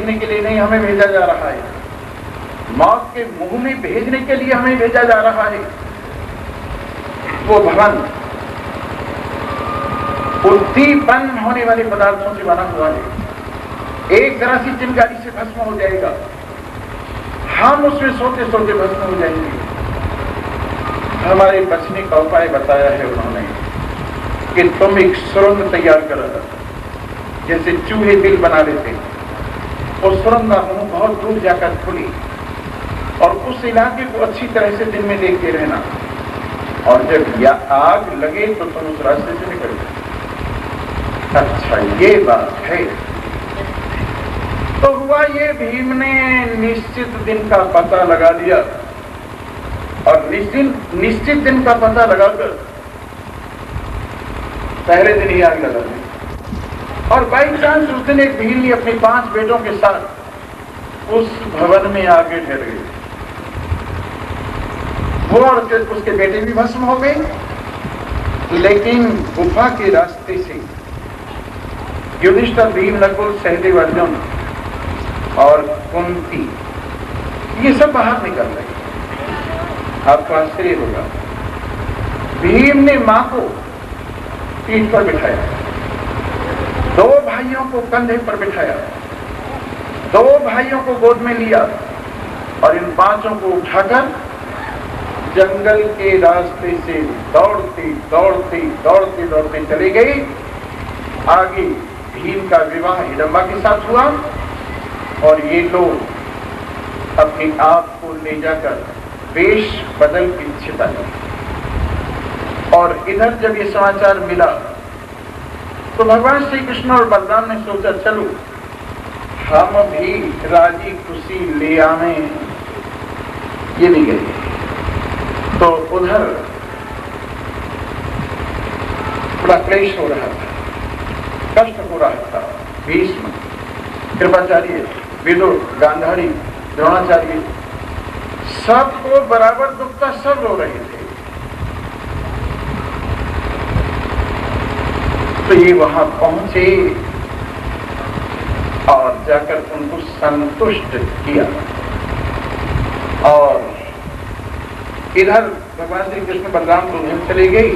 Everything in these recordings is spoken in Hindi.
भेजने के लिए नहीं हमें भेजा जा रहा है, मौत के मुंह में भेजने के लिए हमें भेजा जा रहा है। वो भवन उद्दीपन होने वाले पदार्थों से बना हुआ है, एक जरा सी चिंगारी से भस्म हो जाएगा, हम उसमें सोते सोते भस्म हो जाएंगे। हमारे बचने का उपाय बताया है उन्होंने कि तुम एक सुरंग तैयार करो, जैसे चूहे बिल बना लेते, उस सुरंग का मुंह बहुत दूर जाकर खुली और उस इलाके को अच्छी तरह से दिन में देखते रहना, और जब या आग लगे तो तुम उस रास्ते से निकल जाओ। अच्छा, ये बात है। तो हुआ ये, भीम ने निश्चित दिन का पता लगा लिया और निश्चित दिन का पता लगाकर पहले दिन ही आग लगा दी। और बाई चांस उस दिन एक भील अपने 5 बेटों के साथ उस भवन में आगे ठहर गए। वो और उसके बेटे भी भस्म हो गए, लेकिन गुफा के रास्ते से युधिष्ठिर, भीम, नकुल, सहदेव, अर्जुन और कुंती ये सब बाहर निकल रहे। आपको आश्चर्य होगा, भीम ने मां को पीठ पर बिठाया, 2 भाइयों को कंधे पर बिठाया, 2 भाइयों को गोद में लिया और इन 5 को उठाकर जंगल के रास्ते से दौड़ते दौड़ते दौड़ते दौड़ते चले गए। आगे भीम का विवाह हिडंबा के साथ हुआ और ये लोग अपने आप को ले जाकर वेश बदल के छिपा गए। और इधर जब ये समाचार मिला तो भगवान श्री कृष्ण और बलराम ने सोचा, चलो हम भी राजी खुशी ले आवे। ये नहीं गए। तो उधर बड़ा क्लेश हो रहा था, कष्ट हो रहा था। भीष्म, कृपाचार्य, विदुर, गांधारी, द्रोणाचार्य, सबको बराबर दुख था, सब रो रहे थे। तो ये वहां पहुंचे और जाकर उनको संतुष्ट किया। और इधर भगवान श्री कृष्ण बलराम दुल्हन चले गई।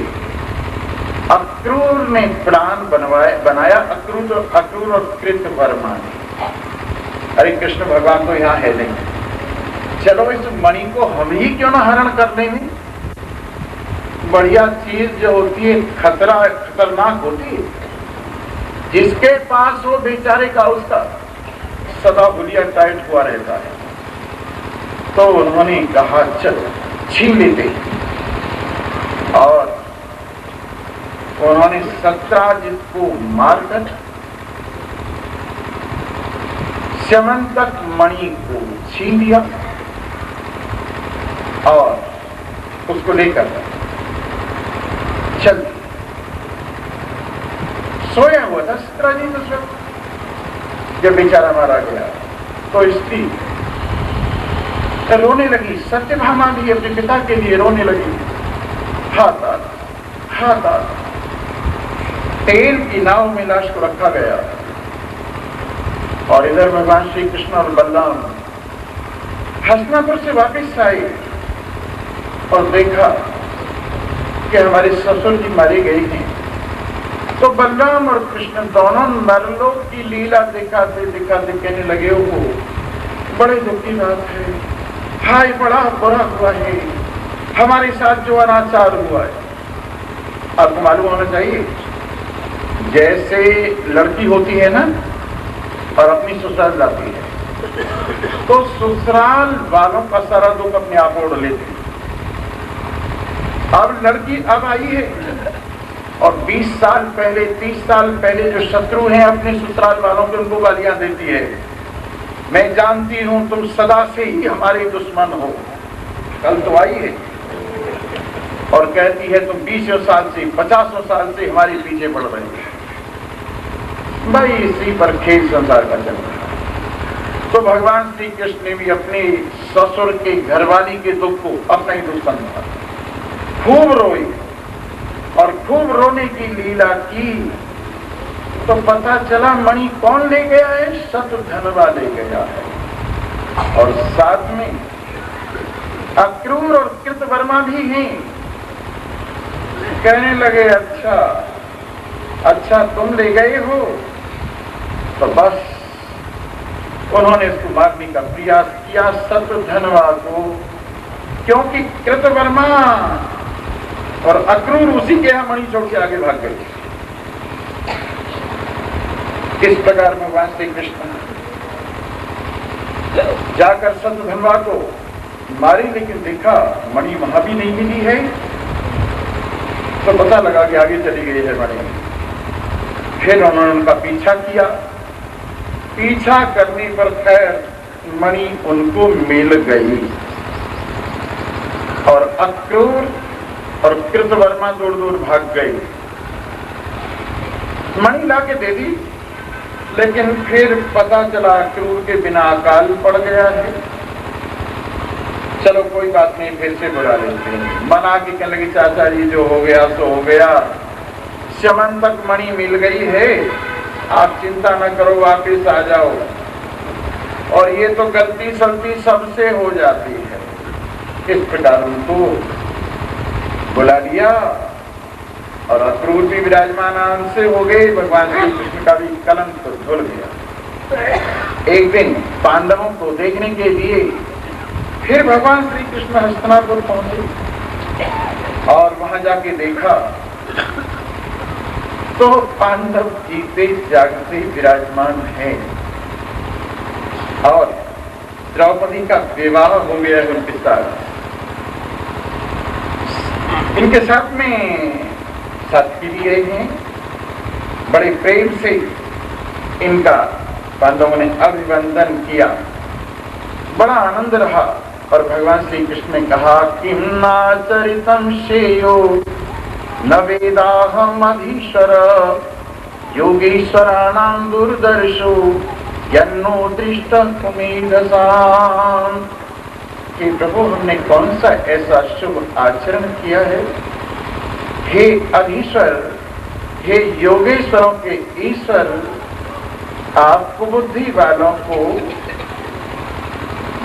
अक्रूर ने प्लान बनाया, अक्रूर और कृतवर्मा ने, अरे कृष्ण भगवान तो यहाँ है नहीं, चलो इस मणि को हम ही क्यों ना हरण कर लेंगे। बढ़िया चीज जो होती है खतरनाक होती है, जिसके पास हो बेचारे का उसका सदा हुलिया टाइट हुआ रहता है। तो उन्होंने कहा चलो छीन लेते, और उन्होंने सत्राजित को मारकर स्यमंतक मणि को छीन लिया और उसको लेकर चल सोया हुआ था सत्राजित उस वक्त। जब बेचारा मारा गया तो स्त्री रोने लगी, सत्यभामा भी अपने पिता के लिए रोने लगी। हाथ तेल की नाव में लाश को रखा गया और इधर भगवान श्री कृष्ण और बलराम हस्तिनापुर से वापस आए और देखा कि हमारे ससुर जी मारे गए हैं। तो बलराम और कृष्ण दोनों नरलोक की लीला दिखाते दिखाते कहने लगे, हो बड़े दुख की बात है, हाय बड़ा बुरा हुआ है, हमारे साथ जो अनाचार हुआ है। आपको मालूम होना चाहिए, जैसे लड़की होती है ना और अपनी ससुराल जाती है तो ससुराल वालों का सारा दुख अपने आप ओढ़ लेते हैं। अब लड़की अब आई है और 20 साल पहले 30 साल पहले जो शत्रु हैं अपने ससुराल वालों के, उनको गालियां देती है, मैं जानती हूं तुम सदा से ही हमारे दुश्मन हो। कल तो आई है और कहती है तुम 20 साल से 50 साल से हमारे पीछे पड़ रहे हो। भाई इसी पर खेल संसार का चल रहा है। तो भगवान श्री कृष्ण ने भी अपने ससुर के घरवाली के दुख को अपना ही दुख समझा, खूब रोई और खूब रोने की लीला की। तो पता चला मणि कौन ले गया है? शतधन्वा ले गया है। और साथ में अक्रूर और कृतवर्मा भी हैं। कहने लगे अच्छा तुम ले गए हो। तो बस उन्होंने इसको मारने का प्रयास किया शतधन्वा को, क्योंकि कृतवर्मा और अक्रूर उसी के यहां मणि छोड़ के आगे भाग गए। इस प्रकार भगवान श्री कृष्ण जाकर शतधन्वा को मारी, लेकिन देखा मणि वहां भी नहीं मिली है। तो पता लगा कि आगे चली गई है मणि। फिर उन्होंने उनका पीछा किया। पीछा करने पर खैर मणि उनको मिल गई और अक्रूर और कृतवर्मा दूर दूर भाग गए। मणि लाके दे दी, लेकिन फिर पता चला अक्रूर के बिना अकाल पड़ गया है। चलो कोई बात नहीं, फिर से बुला लेते हैं। मना के कहने लगे चाचा जी जो हो गया सो हो गया, शमन तक मणि मिल गई है, आप चिंता न करो, वापिस आ जाओ। और ये तो गलती सलती सबसे हो जाती है। इस प्रकार उनको बुला लिया और अक्रूर भी विराजमान आनंद से हो गए। भगवान श्री कृष्ण का भी कलंक तो धुल गया। एक दिन पांडवों को देखने के लिए फिर भगवान श्री कृष्ण हस्तिनापुर पहुंचे और वहां जाके देखा तो पांडव जीते जागते विराजमान हैं और द्रौपदी का विवाह हो गया है उनके साथ। इनके साथ में साथी भी गए हैं। बड़े प्रेम से इनका पांडवों ने अभिवंदन किया, बड़ा आनंद रहा। और भगवान श्री कृष्ण ने कहा कि नाचरितम श्रेयो न वेदाहम अधीश्वर योगेश्वराणाम दुर्दर्शो यन्नो दृष्ट कुमेधसाम। कि प्रभु हमने कौन सा ऐसा शुभ आचरण किया है? हे अधीश्वर, हे योगेश्वरों के ईश्वर, आप कुबुद्धि वालों को,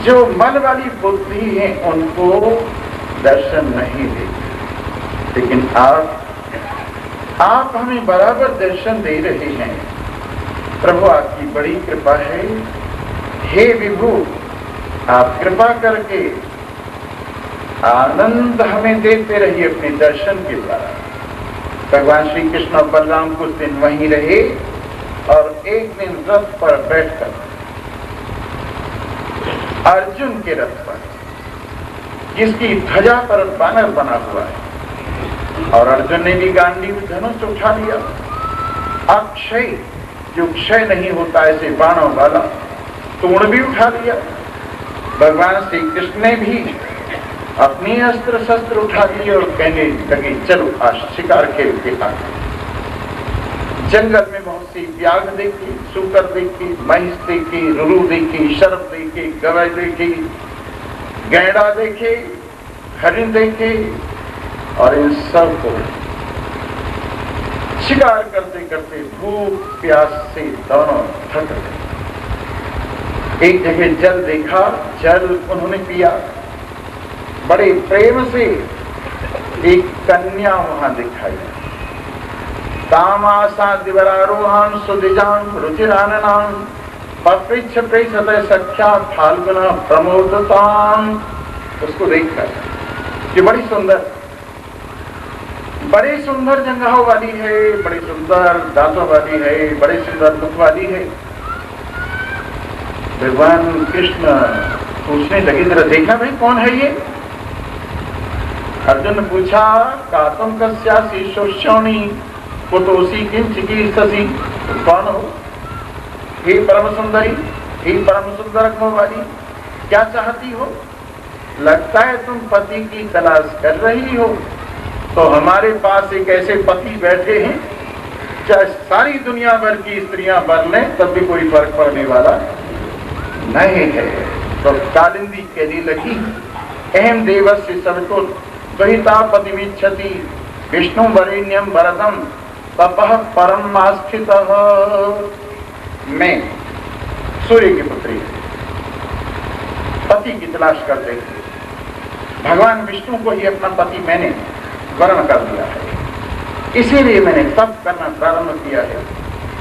जो मन वाली बुद्धि है, उनको दर्शन नहीं देते, लेकिन आप हमें बराबर दर्शन दे रहे हैं। प्रभु आपकी बड़ी कृपा है। हे विभु, आप कृपा करके आनंद हमें देते रहिए अपने दर्शन के द्वारा। भगवान श्री कृष्ण और बलराम कुछ दिन वहीं रहे और एक दिन रथ पर बैठकर अर्जुन के रथ पर, जिसकी ध्वजा पर बानर बना हुआ है, और अर्जुन ने भी गांडीव धनुष उठा लिया। अक्षय, जो क्षय नहीं होता ऐसे बाणों वाला तोड़ भी उठा लिया। भगवान श्री कृष्ण ने भी अपनी अस्त्र शस्त्र उठा लिए और कहने लगे चलो आज शिकार खेल के आते। जंगल में बहुत सी व्याघ्र देखी, सूकर देखी, महिष देखी, रुरु देखी, सर्प देखी, गवय देखी, गैंडा देखे, हरिण देखे, और इन सब को शिकार करते करते भूख प्यास से दोनों थक गए। एक जगह जल देखा, जल उन्होंने पिया। बड़े प्रेम से एक कन्या वहां दिखाई। तामासा दिवरारोहान सुदिजान रुचिराननाम पपृच्छ प्रेषत सख्या फाल्गुना प्रमोदताम। उसको देखकर ये बड़ी सुंदर जंघाओं वाली है, बड़ी सुंदर दांतों वाली है, बड़े सुंदर मुख वाली है। भगवान कृष्ण पूछने लगे जरा देखना भाई कौन है ये? अर्जुन ने पूछा का तुम कस्यासी शोष्योणी कुतोसी किंच कीर्तसी, कौन हो? हे परम सुंदरी, हे परम सुंदर मुख वाली, क्या चाहती हो? लगता है तुम पति की तलाश कर रही हो। तो हमारे पास एक ऐसे पति बैठे हैं, चाहे सारी दुनिया भर की स्त्रियां बर लें तब भी कोई फर्क पड़ने वाला नहीं है। तो कालिंदी कहने लगी अहम देवस्य सबको द्वहिता पतिमिच्छति विष्णु वरेण्यम भरतम तपः परम आस्थितः। मैं सूर्य की पुत्री पति की तलाश करते थे। भगवान विष्णु को ही अपना पति मैंने वर्ण कर दिया है, इसीलिए मैंने तप करना प्रारंभ किया है।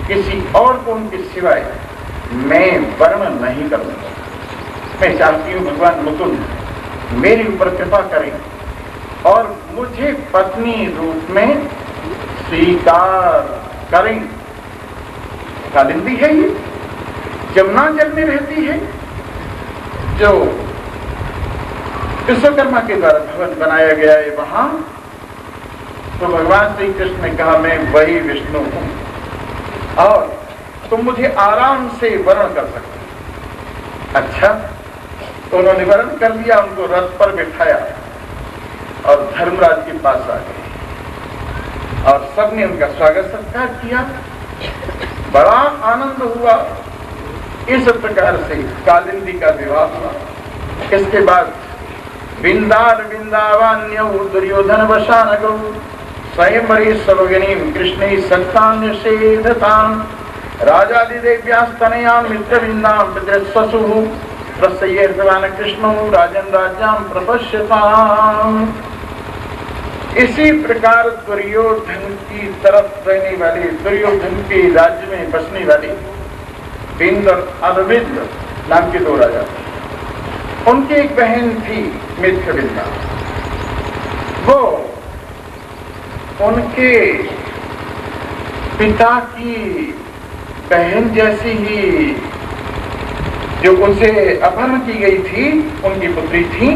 किसी और को उनके सिवाय मैं वर्ण नहीं करूंगा। मैं चाहती हूँ भगवान मुकुंद मेरे ऊपर कृपा करें और मुझे पत्नी रूप में स्वीकार करें। कालिंदी है ये, जमुना जल में रहती है, जो विश्वकर्मा के द्वारा भवन बनाया गया है वहां। तो भगवान श्री कृष्ण ने कहा मैं वही विष्णु हूं और तुम मुझे आराम से वर्ण कर सकते। अच्छा, तो उन्होंने वर्ण कर लिया, उनको रथ पर बिठाया और धर्मराज के पास आ गए और सबने उनका स्वागत सत्कार किया। बड़ा आनंद हुआ। इस प्रकार से कालिंदी का विवाह हुआ। इसके बाद बिंदार बिंदावान्यौ दुर्योधन वशानगौ स्वयंवरे सरोगिनी कृष्णे सक्तान्य सेधतां राजादिदेव्यास्तनयां मित्रविन्दां पितृस्वसुः प्रसयेर्भवान् कृष्णो राजन् राज्यां प्रपश्यताम्। इसी प्रकार दुर्योधन की तरफ रहने वाले, दुर्योधन के राज्य में बसने वाले बिंद और अरविंद नाम के दो राजा थे। उनकी एक बहन थी मित्रविंदा। वो उनके पिता की बहन जैसी ही, जो उनसे अपहरण की गई थी, उनकी पुत्री थी।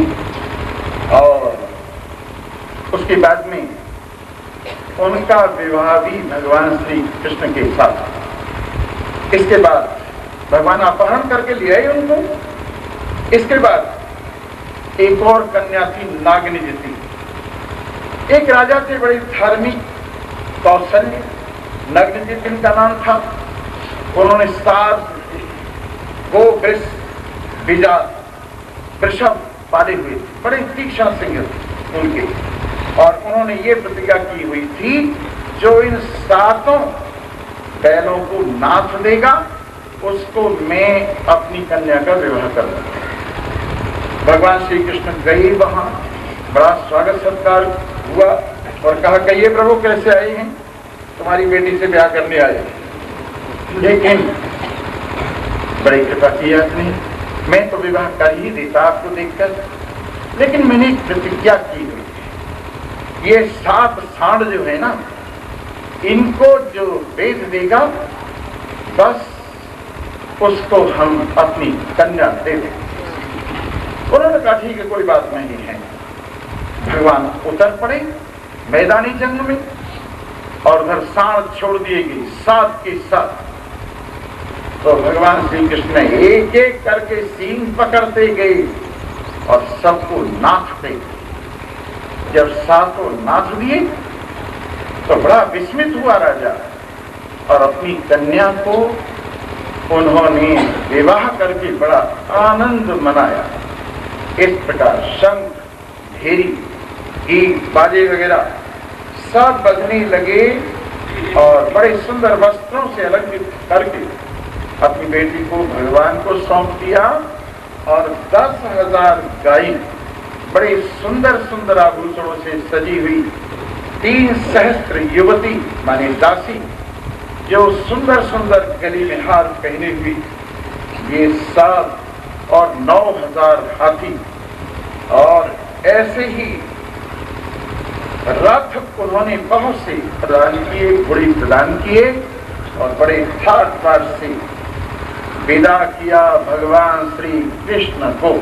और उसके बाद में उनका विवाह भी भगवान श्री कृष्ण के साथ। इसके बाद भगवान अपहरण करके ले आए उनको। इसके बाद एक और कन्या थी नागिनी जी। एक राजा थे बड़े धार्मिक, कौशल्य, नागिनी जी जिनका नाम था। उन्होंने 7 गो, वृष, बिजात, वृषभ पाले हुए, बड़े तीक्ष्ण सिंह उनके। और उन्होंने ये प्रतिज्ञा की हुई थी, जो इन 7 बैलों को नाथ देगा उसको मैं अपनी कन्या का विवाह करूंगा। भगवान श्री कृष्ण गए वहां, बड़ा स्वागत सत्कार हुआ और कहा कि ये प्रभु कैसे आए हैं? तुम्हारी बेटी से ब्याह करने आए। लेकिन बड़ी कृपा की आपने, मैं तो विवाह कर ही देता आपको देखकर, लेकिन मैंने एक प्रतिज्ञा की हुई है। ये 7 सांड जो है ना, इनको जो बेच देगा बस उसको हम अपनी कन्या दे दें। उन्होंने कहा ठीक है, कोई बात नहीं है। भगवान उतर पड़े मैदानी जंग में और उधर सांड छोड़ दिए गए 7 के 7। तो भगवान श्री कृष्ण ने एक एक करके सींग पकड़ते गए और सबको नाथते गए। जब 7 नाथ दिए तो बड़ा विस्मित हुआ राजा और अपनी कन्या को उन्होंने विवाह करके बड़ा आनंद मनाया। इस प्रकार शंख, भेरी, गीत, बाजे वगैरह सब बजने लगे और बड़े सुंदर वस्त्रों से अलंकृत करके अपनी बेटी को भगवान को सौंप दिया। और 10,000 गाय बड़े सुंदर सुंदर आभूषणों से सजी हुई, 3 सहस्त्र युवती माने दासी, जो सुंदर सुंदर गले में हार पहने हुई, ये सब, और 9,000 हाथी, और ऐसे ही रथ उन्होंने बहुत से प्रदान किए, घोड़े प्रदान किए और बड़े ठाट बाट से विदा किया भगवान श्री कृष्ण को।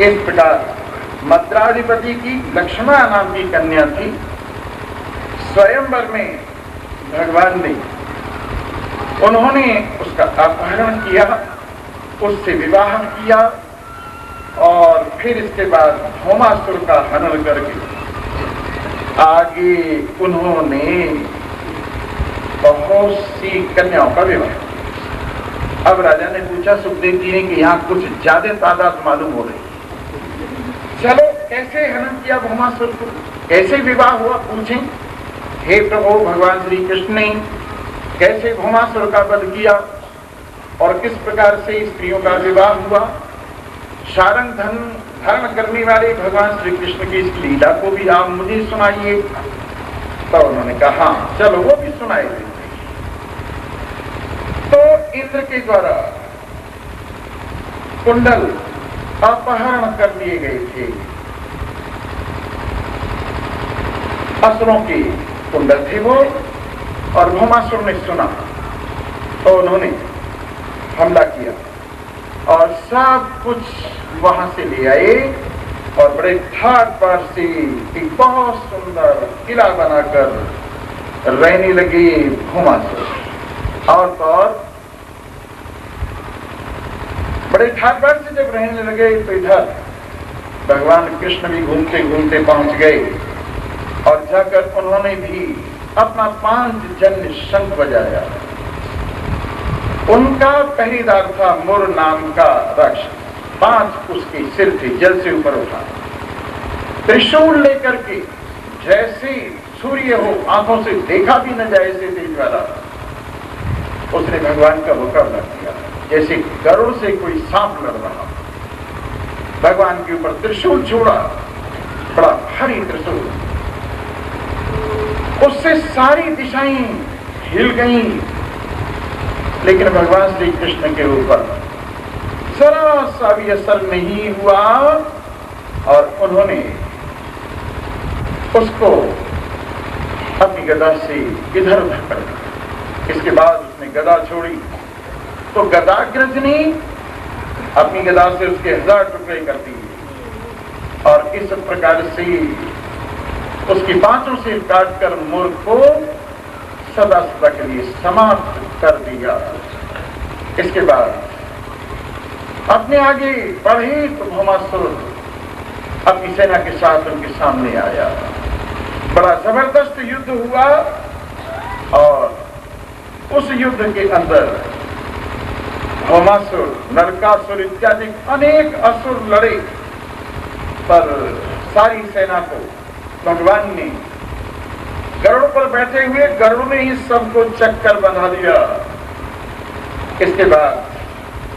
इस प्रकार मद्राधिपति की लक्ष्मणा नाम की कन्या थी। स्वयंवर में भगवान ने, उन्होंने उसका अपहरण किया, उससे विवाह किया और फिर इसके बाद भौमासुर का हनन करके आगे उन्होंने बहुत सी कन्याओं का विवाह। अब राजा ने पूछा सुखदेव जी ने कि यहाँ कुछ ज्यादा तादाद मालूम हो रही, चलो कैसे हनन किया भौमासुर को, कैसे विवाह हुआ पूछें। हे प्रभु, भगवान श्री कृष्ण ने कैसे भौमासुर का वध किया और किस प्रकार से स्त्रियों का विवाह हुआ, सारंग धन धारण करने वाले भगवान श्री कृष्ण की इस लीला को भी आप मुझे सुनाइए। तो उन्होंने कहा हाँ चलो वो भी सुनाए देते। तो इंद्र के द्वारा कुंडल अपहरण कर लिए गए थे, असुरों के कुंडल थे वो, और भौमासुर ने सुना तो उन्होंने हमला किया और सब कुछ वहां से ले आए और बड़े ठाट बाट से एक बहुत सुंदर किला बनाकर रहने लगे भौमासुर। और तो और बड़े ठाट बाट से जब रहने लगे तो इधर भगवान कृष्ण भी घूमते घूमते पहुंच गए और जाकर उन्होंने भी अपना 5 जन्य शंख बजाया। उनका पहरेदार था मुर नाम का राक्षस, 5 उसके सिर थे, जल से ऊपर उठा, त्रिशूल लेकर के जैसे सूर्य हो आंखों से देखा भी न जाए ऐसे तेज वाला, उसने भगवान का मुकाबला किया जैसे गरुड़ से कोई सांप लड़ रहा। भगवान के ऊपर त्रिशूल छोड़ा, बड़ा भारी त्रिशूल, उससे सारी दिशाएं हिल गईं, लेकिन भगवान श्री कृष्ण के ऊपर जरा सा भी असर नहीं हुआ और उन्होंने उसको अपनी गदा से इधर उधर कर दिया। इसके बाद उसने गदा छोड़ी तो गदाग्रज ने अपनी गदा से उसके 1000 टुकड़े कर दिए और इस प्रकार से उसकी 5 सिर काटकर मुर को सदा सदा के लिए समाप्त कर दिया। इसके बाद अपने आगे बढ़े तो भौमासुर अपनी सेना के साथ उनके सामने आया। बड़ा जबरदस्त युद्ध हुआ और उस युद्ध के अंदर भौमासुर, नरकासुर इत्यादि अनेक असुर लड़े, पर सारी सेना को भगवान ने गरुड़ पर बैठे हुए गरुड़ ने ही सबको चक्कर बना दिया। इसके बाद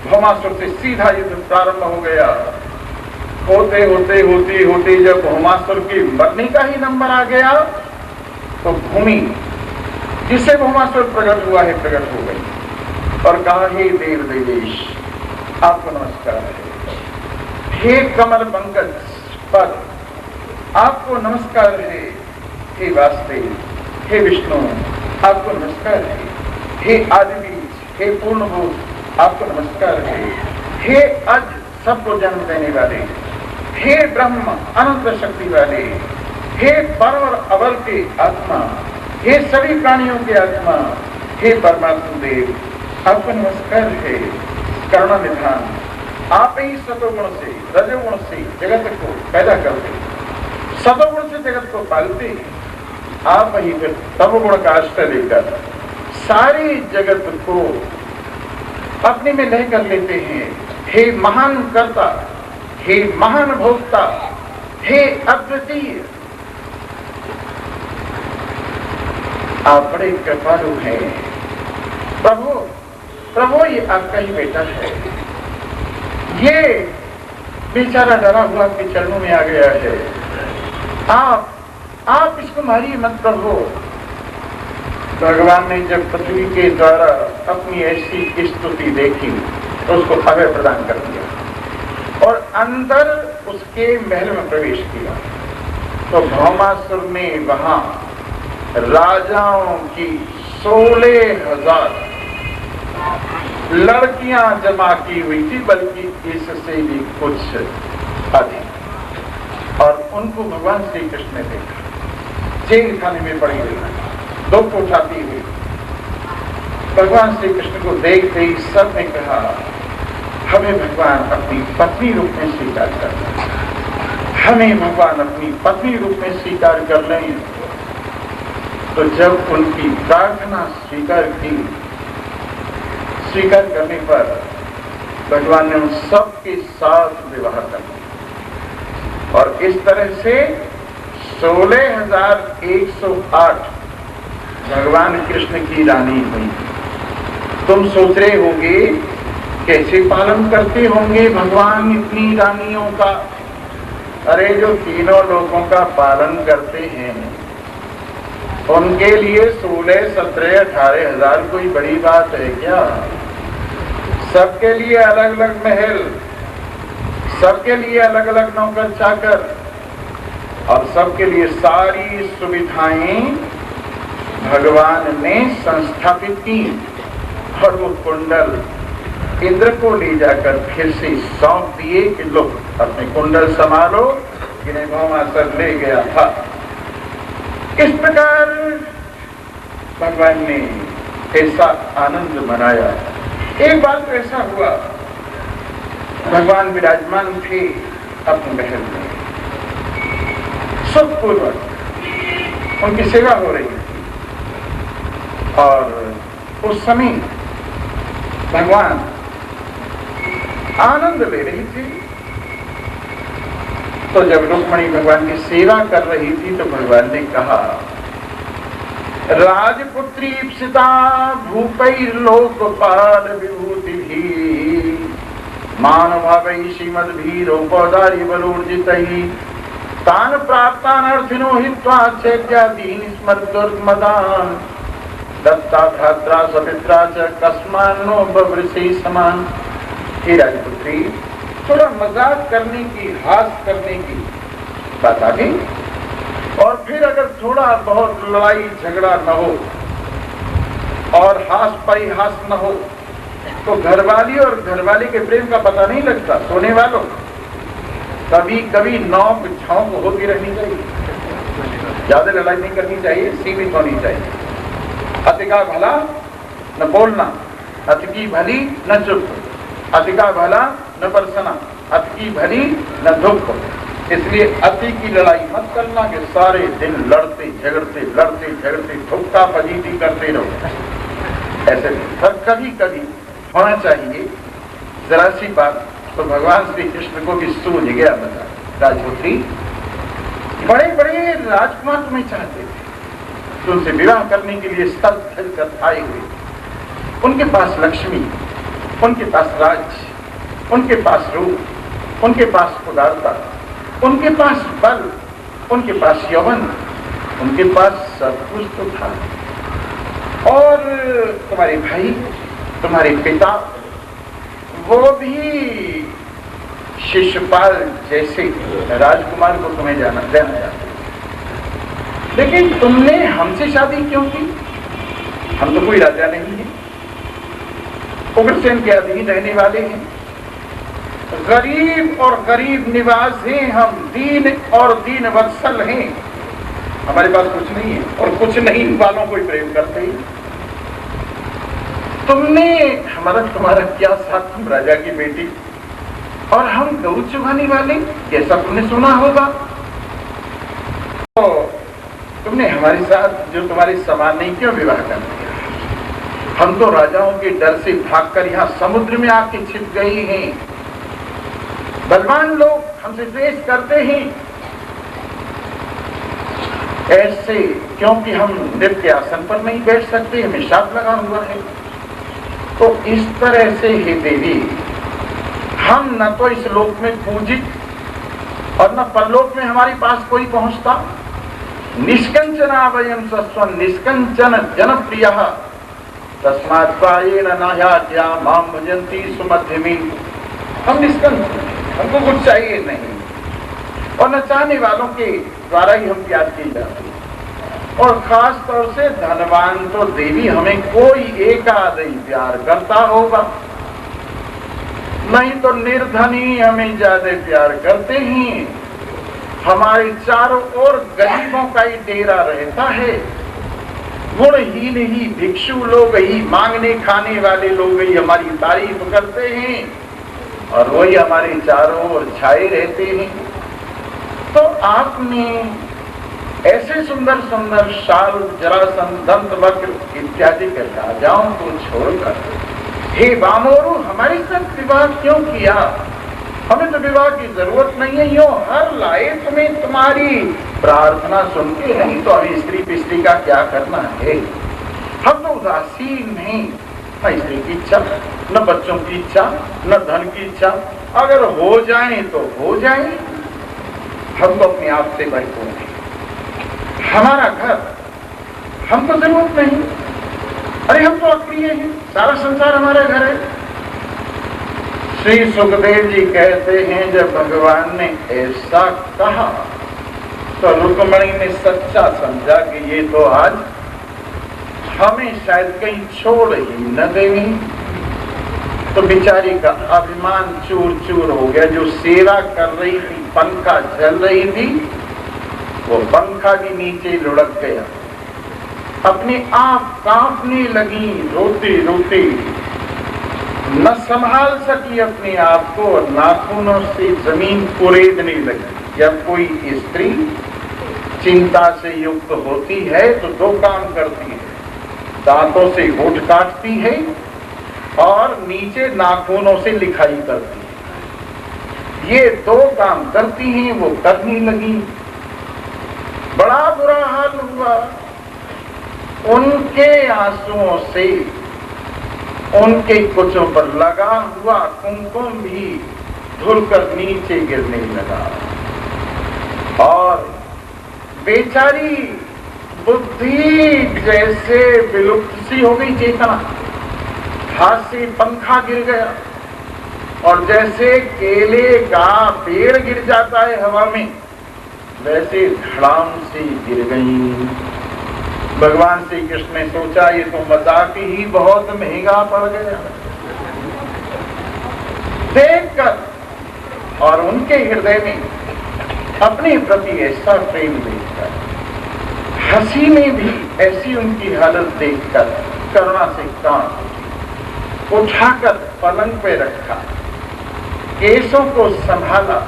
भौमासुर से सीधा युद्ध प्रारंभ हो गया। होते होते होते होते जब भौमासुर की मरने का ही नंबर आ गया तो भूमि जिससे भौमासुर प्रकट हुआ है प्रकट हो गई और कहा हे देव देवेश आपको नमस्कार है, हे कमल पंकज पद आपको नमस्कार है, हे वासुदेव, हे विष्णु आपको नमस्कार है, हे आदिबीज, हे पूर्णभूत आपको नमस्कार है, हे अज सबको जन्म देने वाले, हे ब्रह्म अनंत शक्ति वाले, हे पर और अवर के आत्मा, हे सभी प्राणियों के आत्मा, हे परमात्मा देव आपको नमस्कार है। करुणा निधान आप ही सतोगुण से रजोगुण से जगत को पैदा करते, सतोगुण से जगत को पालते, आप ही फिर तमोगुण का आश्रय लेकर सारी जगत को अपने में लय कर लेते हैं। हे महान कर्ता, हे महान भोक्ता, हे अद्वितीय, आप बड़े कृपालु हैं। प्रभु प्रभु ये आपका ही बेटा है, ये बेचारा डरा हुआ आपके चरणों में आ गया है, आप इसको मारिए मत प्रभु। भगवान ने जब पृथ्वी के द्वारा अपनी ऐसी स्तुति देखी तो उसको अभय प्रदान कर दिया और अंदर उसके महल में प्रवेश किया। तो भौमासुर ने वहां राजाओं की 16,000 लड़कियां जमा की हुई थी, बल्कि इससे भी कुछ अधिक, और उनको भगवान श्री कृष्ण ने देखा जेल खाने में पड़ी हुई, दुख उठाती हुई। भगवान श्री कृष्ण को देखते ही सब ने कहा हमें भगवान अपनी पत्नी रूप में स्वीकार कर लें, हमें भगवान अपनी पत्नी रूप में स्वीकार कर लें। तो जब उनकी प्रार्थना स्वीकार करने पर भगवान ने उन सबके साथ विवाह कर दिया और इस तरह से 16,108 भगवान कृष्ण की रानी हुई। तुम सोच रहे होंगे कैसे पालन करते होंगे भगवान इतनी रानियों का। अरे जो तीनों लोगों का पालन करते हैं उनके लिए 16, 17, 18 हजार कोई बड़ी बात है क्या? सबके लिए अलग अलग महल, सबके लिए अलग अलग नौकर चाकर और सबके लिए सारी सुविधाएं भगवान ने संस्थापित की। और वो कुंडल इंद्र को ले जाकर फिर से सौंप दिए कि लो अपने कुंडल संभालो, जिन्हें भौमासुर ले गया था। इस प्रकार भगवान ने ऐसा आनंद मनाया। एक बार तो ऐसा हुआ, भगवान विराजमान थे अपने महल में, सुखपूर्वक उनकी सेवा हो रही थी और उस समय भगवान आनंद ले रही थी। तो जब रुक्मिणी भगवान की सेवा कर रही थी तो भगवान ने कहा, राजपुत्री सीता भूपैर लोकपाल विभूति भी मान भावै श्रीमद्भी रोपदारी बलोर्जितैः तान प्राप्तान अर्थिनो हित्वा चैत्यादीन स्मर्तुर्मदान दत्ता भ्रात्रा सपित्रा च कस्मान्नो बवृषि समान। हे राजपुत्री, थोड़ा मजाक करने की, हास करने की बात आ गई और फिर अगर थोड़ा बहुत लड़ाई झगड़ा न हो और हास परिहास न हो तो घरवाली और घरवाले के प्रेम का पता नहीं लगता। सोने वालों, कभी कभी नौक झोंक होती रहनी चाहिए, ज्यादा लड़ाई नहीं करनी चाहिए, सीमित होनी चाहिए। अति का भला न बोलना, अति की भली न चुप, अति का भला न बरसना, अति की भली न दुख। इसलिए अति की लड़ाई मत करना कि सारे दिन लड़ते झगड़ते ठुक्का फजीती करते रहो। ऐसे पर कभी कभी होना चाहिए जरा सी बात। तो भगवान श्री कृष्ण को भी सूझ गया। बता, राजपुत्री, बड़े बड़े राजकुमार तुम्हें चाहते थे, तुमसे विवाह करने के लिए स्थल कर आए हुए। उनके पास लक्ष्मी, उनके पास राज्य, उनके पास रूप, उनके पास उदारता, उनके पास बल, उनके पास यौवन, उनके पास सब कुछ तो था। और तुम्हारे भाई, तुम्हारे पिता, वो भी शिशुपाल जैसे राजकुमार को तुम्हें देना चाहते। लेकिन तुमने हमसे शादी क्यों की? हम तो कोई राजा नहीं है, उग्रसेन के अधीन रहने वाले हैं, गरीब और गरीब निवास हैं हम, दीन और दीन वत्सल हैं। हमारे पास कुछ नहीं है और कुछ नहीं वालों को ही प्रेम करते ही। तुमने तुम्हारा क्या साथ, तुम राजा की बेटी और हम गऊ चुगाने वाले, कैसा तुमने सुना होगा। तो तुमने हमारे साथ जो तुम्हारे समान नहीं क्यों विवाह कर दिया? हम तो राजाओं के डर से भागकर यहाँ समुद्र में आके छिप गए हैं। बलवान लोग हमसे द्वेष करते हैं ऐसे क्योंकि हम नृत्य आसन पर नहीं बैठ सकते, हमें शाप लगा हुआ है। तो इस तरह से हे देवी, हम न तो इस लोक में पूजित और न परलोक में हमारे पास कोई पहुंचता। निष्कंचना वयम सस्वं निष्कंचन जनप्रियः तस्मात् प्रायेण नायाज्ञा मां भजन्ति सुमध्यमी। हम निष्कंचन, हमको कुछ चाहिए नहीं और न चाहने वालों के द्वारा ही हम प्यार किए जाते हैं। और खास तौर से धनवान तो देवी हमें कोई एक आध ही प्यार करता होगा, नहीं तो निर्धन ही हमें ज्यादा प्यार करते हैं। हमारे चारों ओर गरीबों का ही डेरा रहता है, गुणहीन ही भिक्षु लोग ही, मांगने खाने वाले लोग ही हमारी तारीफ करते हैं और वही हमारे चारों ओर छाए रहते हैं। तो आपने ऐसे सुंदर सुंदर शाल, जरासंध, दंतवक्र इत्यादि के राजाओं को छोड़कर हे वामोरु हमारे साथ विवाह क्यों किया? हमें तो विवाह की जरूरत नहीं है, यो हर लायक में तुम्हारी प्रार्थना सुन के, नहीं तो हमें स्त्री पिस्त्री का क्या करना है। हम तो उदासीन नहीं, न स्त्री की इच्छा, न बच्चों की इच्छा, न धन की इच्छा। अगर हो जाए तो हो जाए, हम तो अपने आप से भरपूर हैं। हमारा घर, हमको जरूरत नहीं। अरे हम तो अक्रिय हैं, सारा संसार हमारा घर है। श्री सुखदेव जी कहते हैं जब भगवान ने ऐसा कहा तो रुक्मणी ने सच्चा समझा कि ये तो आज हमें शायद कहीं छोड़ ही न देंगी। तो बेचारी का अभिमान चूर चूर हो गया। जो सेवा कर रही थी, पंखा जल रही थी, वो पंखा भी नीचे लुढ़क गया। अपने आप कांपने लगी, रोते रोते न संभाल सकी अपने आप को और नाखूनों से जमीन कुरेदने लगी। जब कोई स्त्री चिंता से युक्त होती है तो दो काम करती है, दांतों से होठ काटती है और नीचे नाखूनों से लिखाई करती है। ये दो काम करती हैं, वो करने लगी। बड़ा बुरा हाल हुआ। उनके आंसुओं से उनके कुचों पर लगा हुआ कुमकुम भी धुलकर नीचे गिरने लगा और बेचारी बुद्धि जैसे विलुप्त सी हो गई, चेतना। हाथ से पंखा गिर गया और जैसे केले का पेड़ गिर जाता है हवा में, वैसे धड़ाम से गिर गई। भगवान श्री कृष्ण ने सोचा ये तो मजाक ही बहुत महंगा पड़ गया। देखकर और उनके हृदय में अपने प्रति ऐसा प्रेम देखकर, हंसी में भी ऐसी उनकी हालत देखकर करुणा से कांप उठाकर पलंग पे रखा, केसों को संभाला,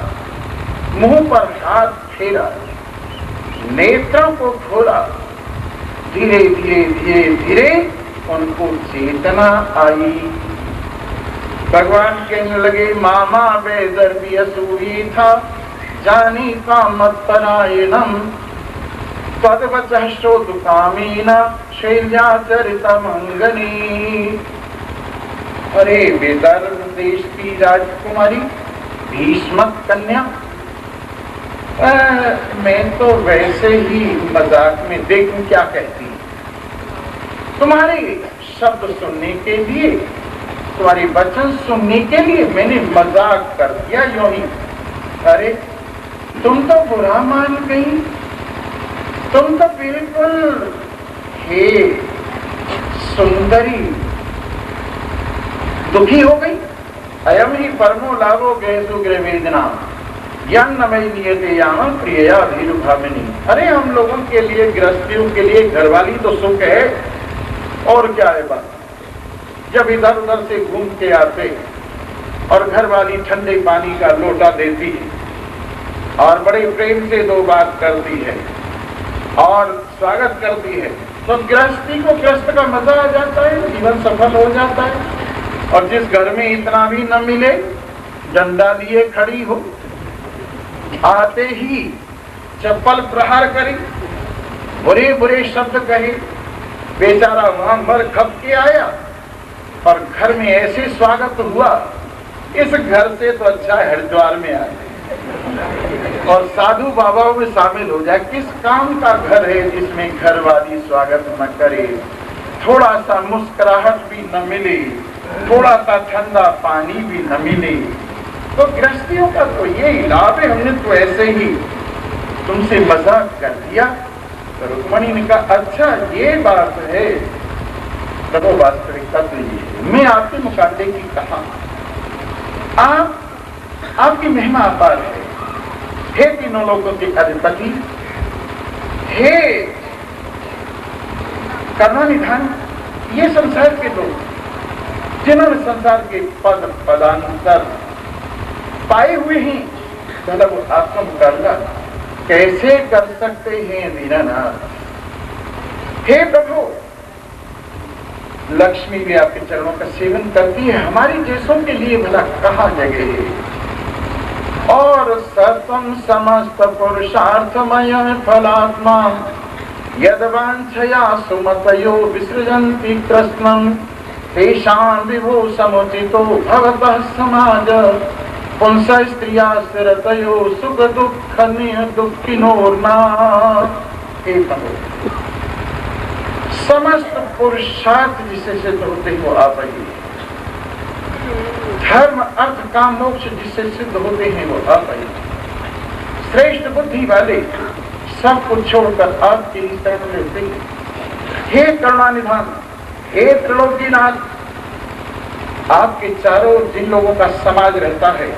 मुंह पर हाथ फेरा, नेत्रों को खोला। धीरे धीरे धीरे धीरे उनको चेतना आई। भगवान कहने लगे, मामा बेदर्दी असूरी था, जानी का मत परायणम, तदवचः श्रोतुकामीना शैल्याचरिता मंगनी। अरे विदर्भ देश की राजकुमारी, भीष्मक कन्या, मैं तो वैसे ही मजाक में देखूं क्या कहती। तुम्हारे शब्द सुनने के लिए, तुम्हारे वचन सुनने के लिए मैंने मजाक कर दिया यूं ही। अरे तुम तो बुरा मान गई, तुम तो बिल्कुल हे सुंदरी दुखी हो गई। अयम ही परमो लाभो गैसु गृह वेदना प्रिया धीरुभामिनी। अरे हम लोगों के लिए, गृहस्थियों के लिए घरवाली तो सुख है, और क्या है बात। जब इधर उधर से घूम के आते और घरवाली ठंडे पानी का लोटा देती है और बड़े प्रेम से दो बात करती है और स्वागत करती है, तो गृहस्थी को, गृहस्थ का मजा आ जाता है, जीवन सफल हो जाता है। और जिस घर में इतना भी न मिले, डंडा लिए खड़ी हो, आते ही चप्पल प्रहार करे, बुरे बुरे शब्द कहे, बेचारा वहां मर खप के आया और घर में ऐसे स्वागत हुआ, इस घर से तो अच्छा हरिद्वार में आए और साधु बाबाओं में शामिल हो जाए। किस काम का घर है जिसमें घर वाली स्वागत न करे, थोड़ा सा मुस्कुराहट भी न मिले, थोड़ा सा ठंडा पानी भी न मिले। तो गृहस्थियों का तो यही लाभ है। हमने तो ऐसे ही तुमसे मजाक कर दिया। तो रुक्मणी ने कहा, अच्छा ये बात है, तब वास्तविकता तो ये है। मैं आपके मुकाबले की कहा, आपकी महिमा अपार है। हे तीनों लोगों के अधिपति, हे करुणा निधान, ये संसार के लोग जिन्होंने संसार के पद पदांतर पाए हुए हैं, मतलब आपका मुकाबला कैसे कर सकते हैं दीनानाथ। हे प्रभु, लक्ष्मी भी आपके चरणों का सेवन करती है, हमारी जैसों के लिए भला कहाँ जगह है। और सत्वं समस्त पुरुषार्थमय फलात्मा यद्वांछया सुमतयो विसृजन्ति कृष्णं तेषां विभो समुचितो भवतः समाज पुंस स्त्रिया स्थिरतयो सुख दुःख दुःखिनोर्ना। समस्त पुरुषार्थ जिसे सिद्ध होते हो आप ही, धर्म अर्थ काम मोक्ष जिससे सिद्ध होते हैं वो आप ही, श्रेष्ठ बुद्धि वाले सब कुछ छोड़कर आपके ही शरण में होते हैं। हे करुणानिधान, हे त्रिलोकीनाथ, आपके चारों जिन लोगों का समाज रहता है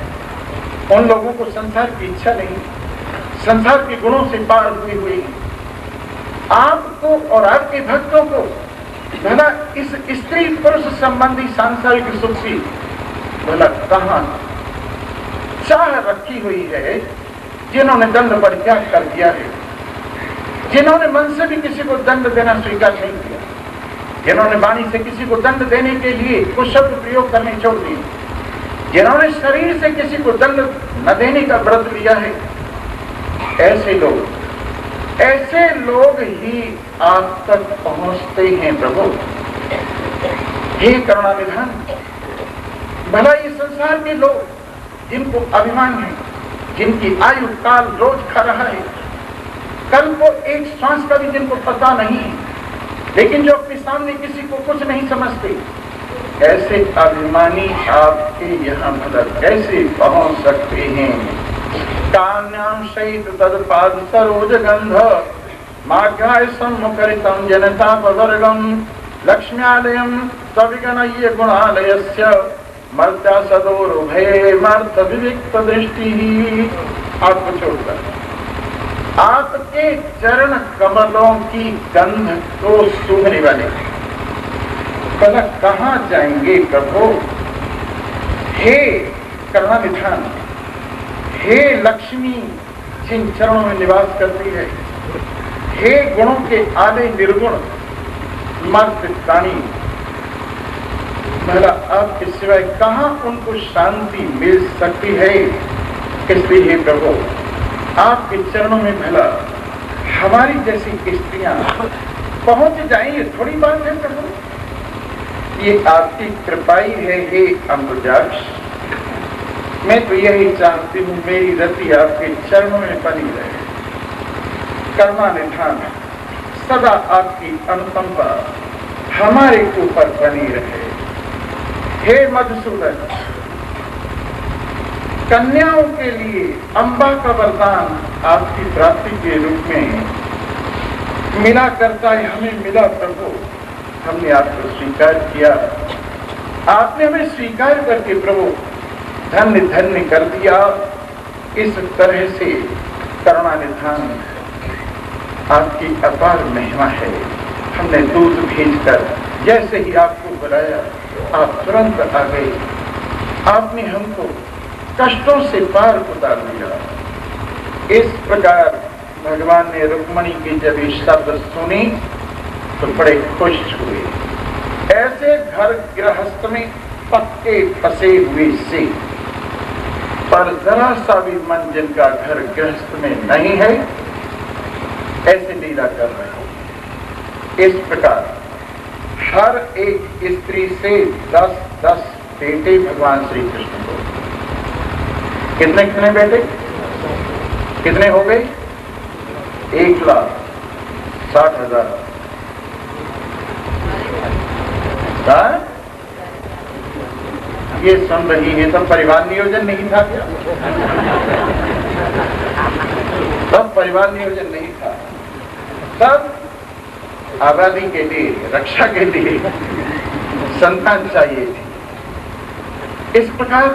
उन लोगों को संसार की इच्छा नहीं, संसार के गुणों से पार हुए हुए हैं। आपको और आपके भक्तों को भला इस स्त्री पुरुष संबंधी सांसारिक सुख से भला कहां चाह रखी हुई है, जिन्होंने दंड परित्याग कर दिया है, जिन्होंने मन से भी किसी को दंड देना स्वीकार नहीं किया, जिन्होंने वाणी से किसी को दंड देने के लिए कुछ शब्द प्रयोग करने छोड़ दिए, जिन्होंने शरीर से किसी को दंड न देने का व्रत लिया है, ऐसे लोग ही आप तक पहुंचते हैं प्रभु। हे करुणानिधान, भला ये संसार के लोग जिनको अभिमान है, जिनकी आयु काल रोज खा रहा है, कल को एक श्वास का भी जिनको पता नहीं है, लेकिन जो अपने सामने किसी को कुछ नहीं समझते, ऐसे अभिमानी आपके यहाँ भला कैसे पहुंच सकते हैं। कान्याम शैत तदपाद सरोज गंध माघ्याय सम्मुखरितं जनता पवर्गम लक्ष्म्यालयम सविगणय्य गुणालयस्य मर्त्या सदोरुभे मर्त विविक्त दृष्टि। आपको छोड़कर आपके चरण कमलों की गंध को सूंघने वाले भला कहाँ जाएंगे प्रभु। हे करुणानिधान, हे लक्ष्मी जिन चरणों में निवास करती है, हे गुणों के आले निर्गुण मर्त प्राणी, भला आपके सिवाय कहाँ उनको शांति मिल सकती है। इसलिए हे प्रभु, आपके चरणों में भला हमारी जैसी स्त्रियां पहुंच जाएंगे, थोड़ी बात है प्रभु, ये आपकी कृपाई है। हे अम्बुजाक्ष, मैं तो यही चाहती हूँ मेरी रति आपके चरणों में बनी रहे। करुणानिधान, सदा आपकी अनुकंपा हमारे ऊपर बनी रहे। हे मधुसूदन, कन्याओं के लिए अम्बा का वरदान आपकी प्राप्ति के रूप में मिला करता है, हमें मिला प्रभु। हमने आपको स्वीकार किया, आपने हमें स्वीकार करके प्रभु धन्य धन्य कर दिया। इस तरह से करुणानिधान आपकी अपार महिमा है। हमने दूत भेजकर जैसे ही आपको बुलाया आप तुरंत आ गए, आपने हमको कष्टों से पार उतार दिया। इस प्रकार भगवान ने रुक्मणी की जब ये शब्द सुनी तो बड़े खुश हुए। ऐसे घर गृहस्थ में पक्के फंसे हुए से, पर जरा सा भी मन जिनका घर गृहस्थ में नहीं है, ऐसे लीला कर रहे हो। इस प्रकार हर एक स्त्री से 10-10 बेटे भगवान श्री कृष्ण को। कितने कितने बेटे, कितने हो गए? 1,60,000। ये सुन रही है, सब परिवार नियोजन नहीं था क्या? सब परिवार नियोजन नहीं था, सब आबादी के लिए, रक्षा के लिए संतान चाहिए थी। इस प्रकार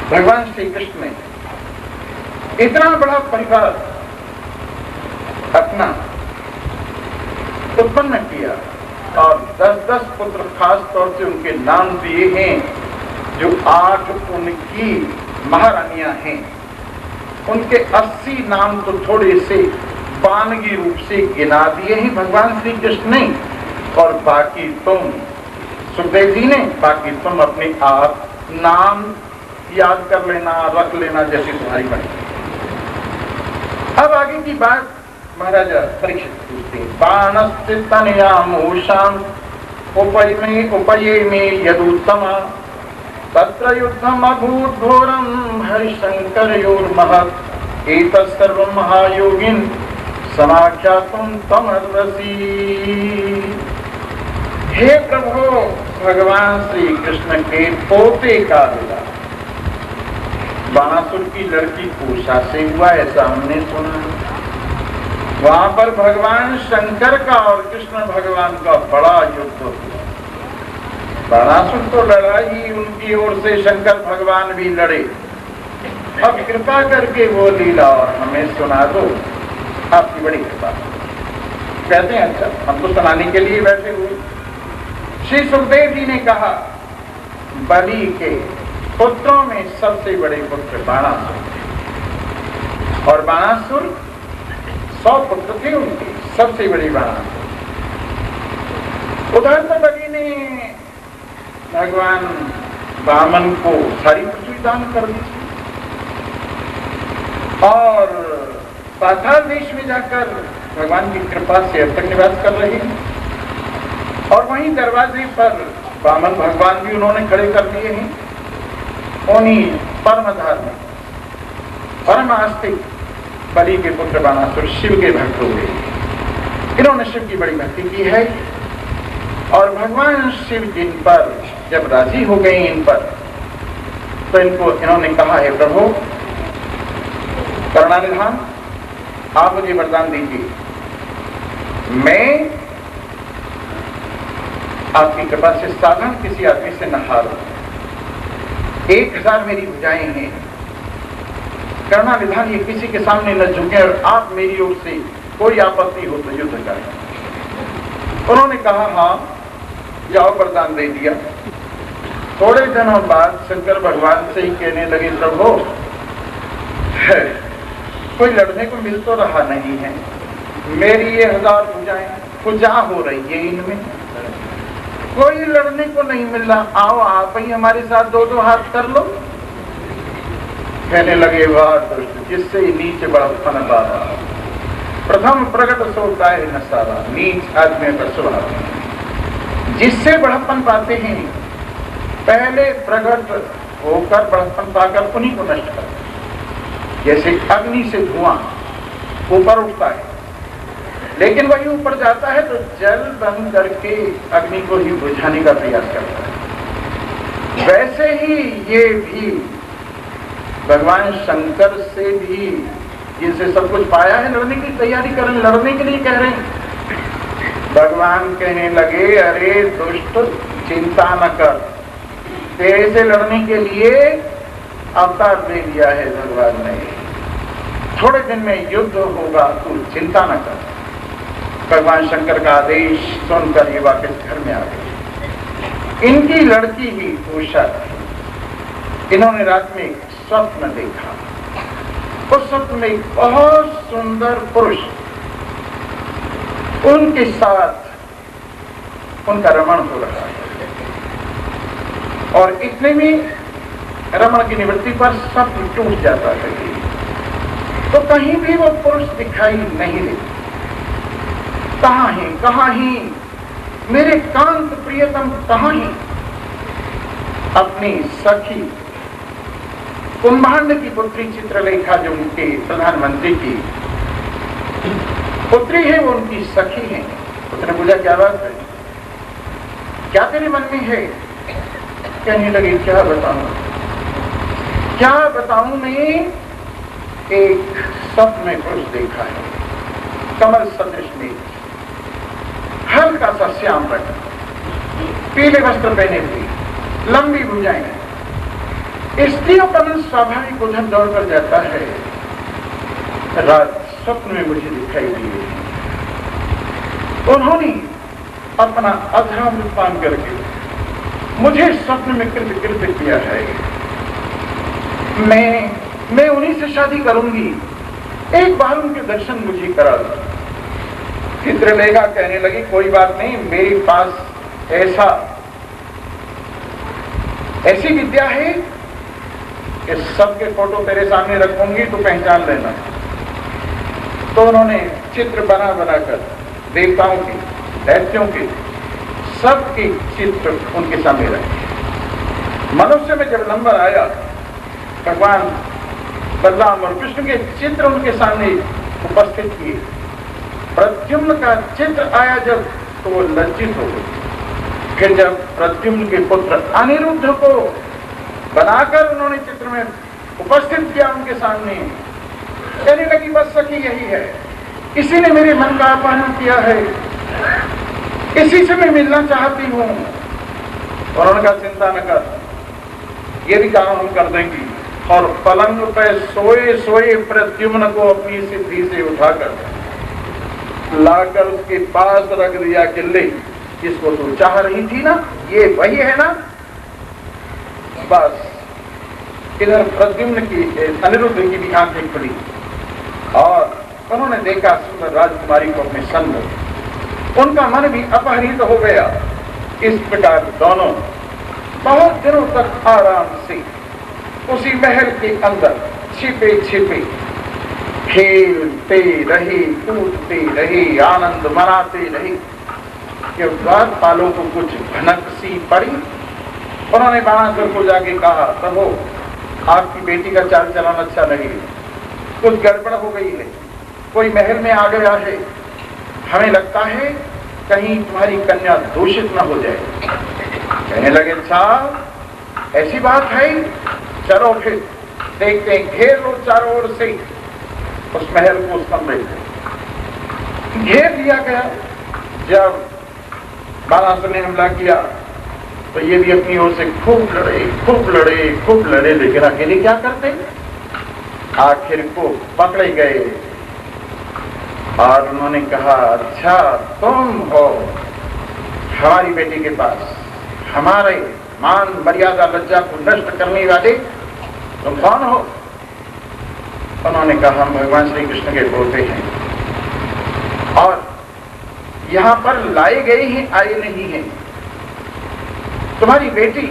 भगवान श्री कृष्ण ने इतना बड़ा परिवार अपना उत्पन्न किया और 10-10 पुत्र, खास तौर से उनके नाम दिए हैं। जो 8 उनकी महारानियां हैं, उनके 80 नाम तो थोड़े से बानगी रूप से गिना दिए हैं भगवान श्री कृष्ण ने, और बाकी तुम सुखदेव जी ने, बाकी तुम अपने आप नाम याद कर लेना, रख लेना, जैसी तुम्हारी मर्जी। अब आगे की बात महाराजा परीक्षित पूछते हैं। बाणस्य तनयामूषाम् उपये में यदुत्तमा तत्र युद्धम अभूत् घोरम हरिशंकरयोर्महत् एतत् सर्वं महायोगिन् समाख्यातुं तमर्हसि। हे प्रभु, भगवान श्री कृष्ण के पोते का विवाह बाणासुर की लड़की पूषा से हुआ, ऐसा हमने सुना। वहां पर भगवान शंकर का और कृष्ण भगवान का बड़ा युद्ध हुआ। बाणासुर तो लड़ा ही, उनकी ओर से शंकर भगवान भी लड़े। अब कृपा करके वो लीला और हमें सुना दो, आपकी बड़ी कृपा। कहते हैं अच्छा, हम तो सुनाने के लिए बैठे हुए। श्री सुखदेव जी ने कहा, बलि के पुत्रों में सबसे बड़े पुत्र बाणासुर, और बाणासुर 100 पुत्र थे उनके, सबसे बड़ी बाणासुर। उधर तो बलि ने भगवान वामन को सारी पृथ्वी दान कर दी और पाताल देश में जाकर भगवान की कृपा से अब तक निवास कर रहे हैं। और वहीं दरवाजे पर वामन भगवान भी उन्होंने खड़े कर दिए हैं। उन्हीं परम धार्मिक, परम आस्तिक बलि के पुत्र बाणासुर शिव के भक्त हुए। इन्होंने शिव की बड़ी भक्ति की है और भगवान शिव जिन पर जब राजी हो गए इन पर, तो इन्होंने कहा, है प्रभु करुणानिधान, आप मुझे वरदान दीजिए, मैं आपकी कृपा से साधारण किसी आदमी से न हारूं। 1000 मेरी भुजाएं हैं, करुणा निधान ये किसी के सामने न झुके और आप मेरी ओर से कोई आपत्ति हो तो युद्ध करें। उन्होंने कहा हाँ, जाओ, वरदान दे दिया। थोड़े दिनों बाद शंकर भगवान से ही कहने लगे, प्रभु कोई लड़ने को मिल तो रहा नहीं है, मेरी ये 1000 भुजाएं पूजा हो रही है, इनमें कोई लड़ने को नहीं मिल रहा, आओ आप ही हमारे साथ 2-2 हाथ कर लो। कहने लगे, वाह दुष्ट, जिससे नीच बड़प्पन बारा, प्रथम प्रकट सोता है न सारा, नीच आदमी पर स्वभाव। जिससे बड़प्पन पाते हैं पहले प्रकट होकर बड़प्पन पाकर उन्हीं को नष्ट कर। जैसे अग्नि से धुआं ऊपर उठता है, लेकिन वही ऊपर जाता है तो जल बंद करके अग्नि को ही बुझाने का प्रयास करता है। वैसे ही ये भी भगवान शंकर से भी, जिनसे सब कुछ पाया है, लड़ने की तैयारी कर रहे, लड़ने के लिए कह रहे हैं। भगवान कहने लगे, अरे दुष्ट, चिंता न कर, तेरे से लड़ने के लिए अवतार दे दिया है भगवान ने, थोड़े दिन में युद्ध होगा, तू चिंता न कर। भगवान शंकर का आदेश सुनकर ये वापस घर में आ गए। इनकी लड़की ही उषा थी। इन्होंने रात में एक स्वप्न देखा। उस स्वप्न में एक बहुत सुंदर पुरुष उनके साथ उनका रमण हो रहा है, और इतने में रमण की निवृत्ति पर स्वप्न टूट जाता है, तो कहीं भी वो पुरुष दिखाई नहीं देता। कहाँ है, कहाँ है मेरे कांत प्रियतम, कहाँ है? अपनी सखी कुंभांड की पुत्री चित्रलेखा, जो उनके प्रधानमंत्री की पुत्री है, वो उनकी सखी है। उसने पूछा, क्या बात है, क्या तेरे मन में है? कहने लगे, क्या बताऊं मैं, एक स्वप्न में पुरुष देखा है, कमल सदृश में, हल्का सा श्याम रंग, पीले वस्त्र पहने हुए, लंबी भुजाएं। स्त्रियों का मन स्वाभाविक उधर दौड़ कर जाता है। रात स्वप्न में मुझे दिखाई दिए। उन्होंने अपना अधरामृत पान करके मुझे स्वप्न में कृत किया है। मैं उन्हीं से शादी करूंगी, एक बार उनके दर्शन मुझे करा दो। चित्रलेखा कहने लगी, कोई बात नहीं, मेरे पास ऐसी विद्या है कि सबके फोटो तेरे सामने रखूंगी तो पहचान लेना। तो उन्होंने चित्र बना बनाकर देवताओं के, दैत्यों के, सबके चित्र उनके सामने रखे। मनुष्य में जब नंबर आया, भगवान बलराम और कृष्ण के चित्र उनके सामने उपस्थित किए। प्रद्युम्न का चित्र आया जब, तो वो लज्जित हो गए। फिर जब प्रद्युम्न के पुत्र अनिरुद्ध को बनाकर उन्होंने चित्र में उपस्थित किया उनके सामने, कहने लगी बस सखी यही है, इसी ने मेरे मन का अपहरण किया है, इसी से मैं मिलना चाहती हूं। और उन्होंने कहा चिंता न कर, ये भी काम हम कर देंगे। और पलंग पे सोए सोए प्रद्युम्न को अपनी सिद्धि से उठाकर लाकर उसके पास रख दिया कि ले, इसको तू चाह रही थी ना, ये वही है ना। बस इधर प्रद्युम्न की, अनिरुद्ध की भी आंखें खुली और उन्होंने देखा सुंदर राजकुमारी को अपने संग। उनका मन भी अपहरित हो गया। इस प्रकार दोनों बहुत दिनों तक आराम से उसी महल के अंदर छिपे छिपे खेलते रहे, कूदते रहे, आनंद मनाते रहे। के बाद पालों को कुछ भनक सी पड़ी। उन्होंने बाणासुर को जाके कहा, प्रभु आपकी बेटी का चाल चलन अच्छा नहीं, कुछ गड़बड़ हो गई है, कोई महल में आ गया है, हमें लगता है कहीं तुम्हारी कन्या दूषित न हो जाए। कहने लगे अच्छा ऐसी बात है, चलो फिर देखते हैं, घेर लो चारों ओर से उस महल को, उस कमरे को घेर लिया गया। जब बाणासुर ने हमला किया तो ये भी अपनी ओर से खूब लड़े, खूब लड़े, खूब लड़े, लेकिन अकेले क्या करते, आखिर को पकड़े गए। और उन्होंने कहा अच्छा तुम हो हमारी बेटी के पास, हमारे मान मर्यादा लज्जा को नष्ट करने वाले तुम कौन हो। उन्होंने कहा हम भगवान श्री कृष्ण के पोते हैं और यहां पर लाए गए ही आए नहीं हैं। तुम्हारी बेटी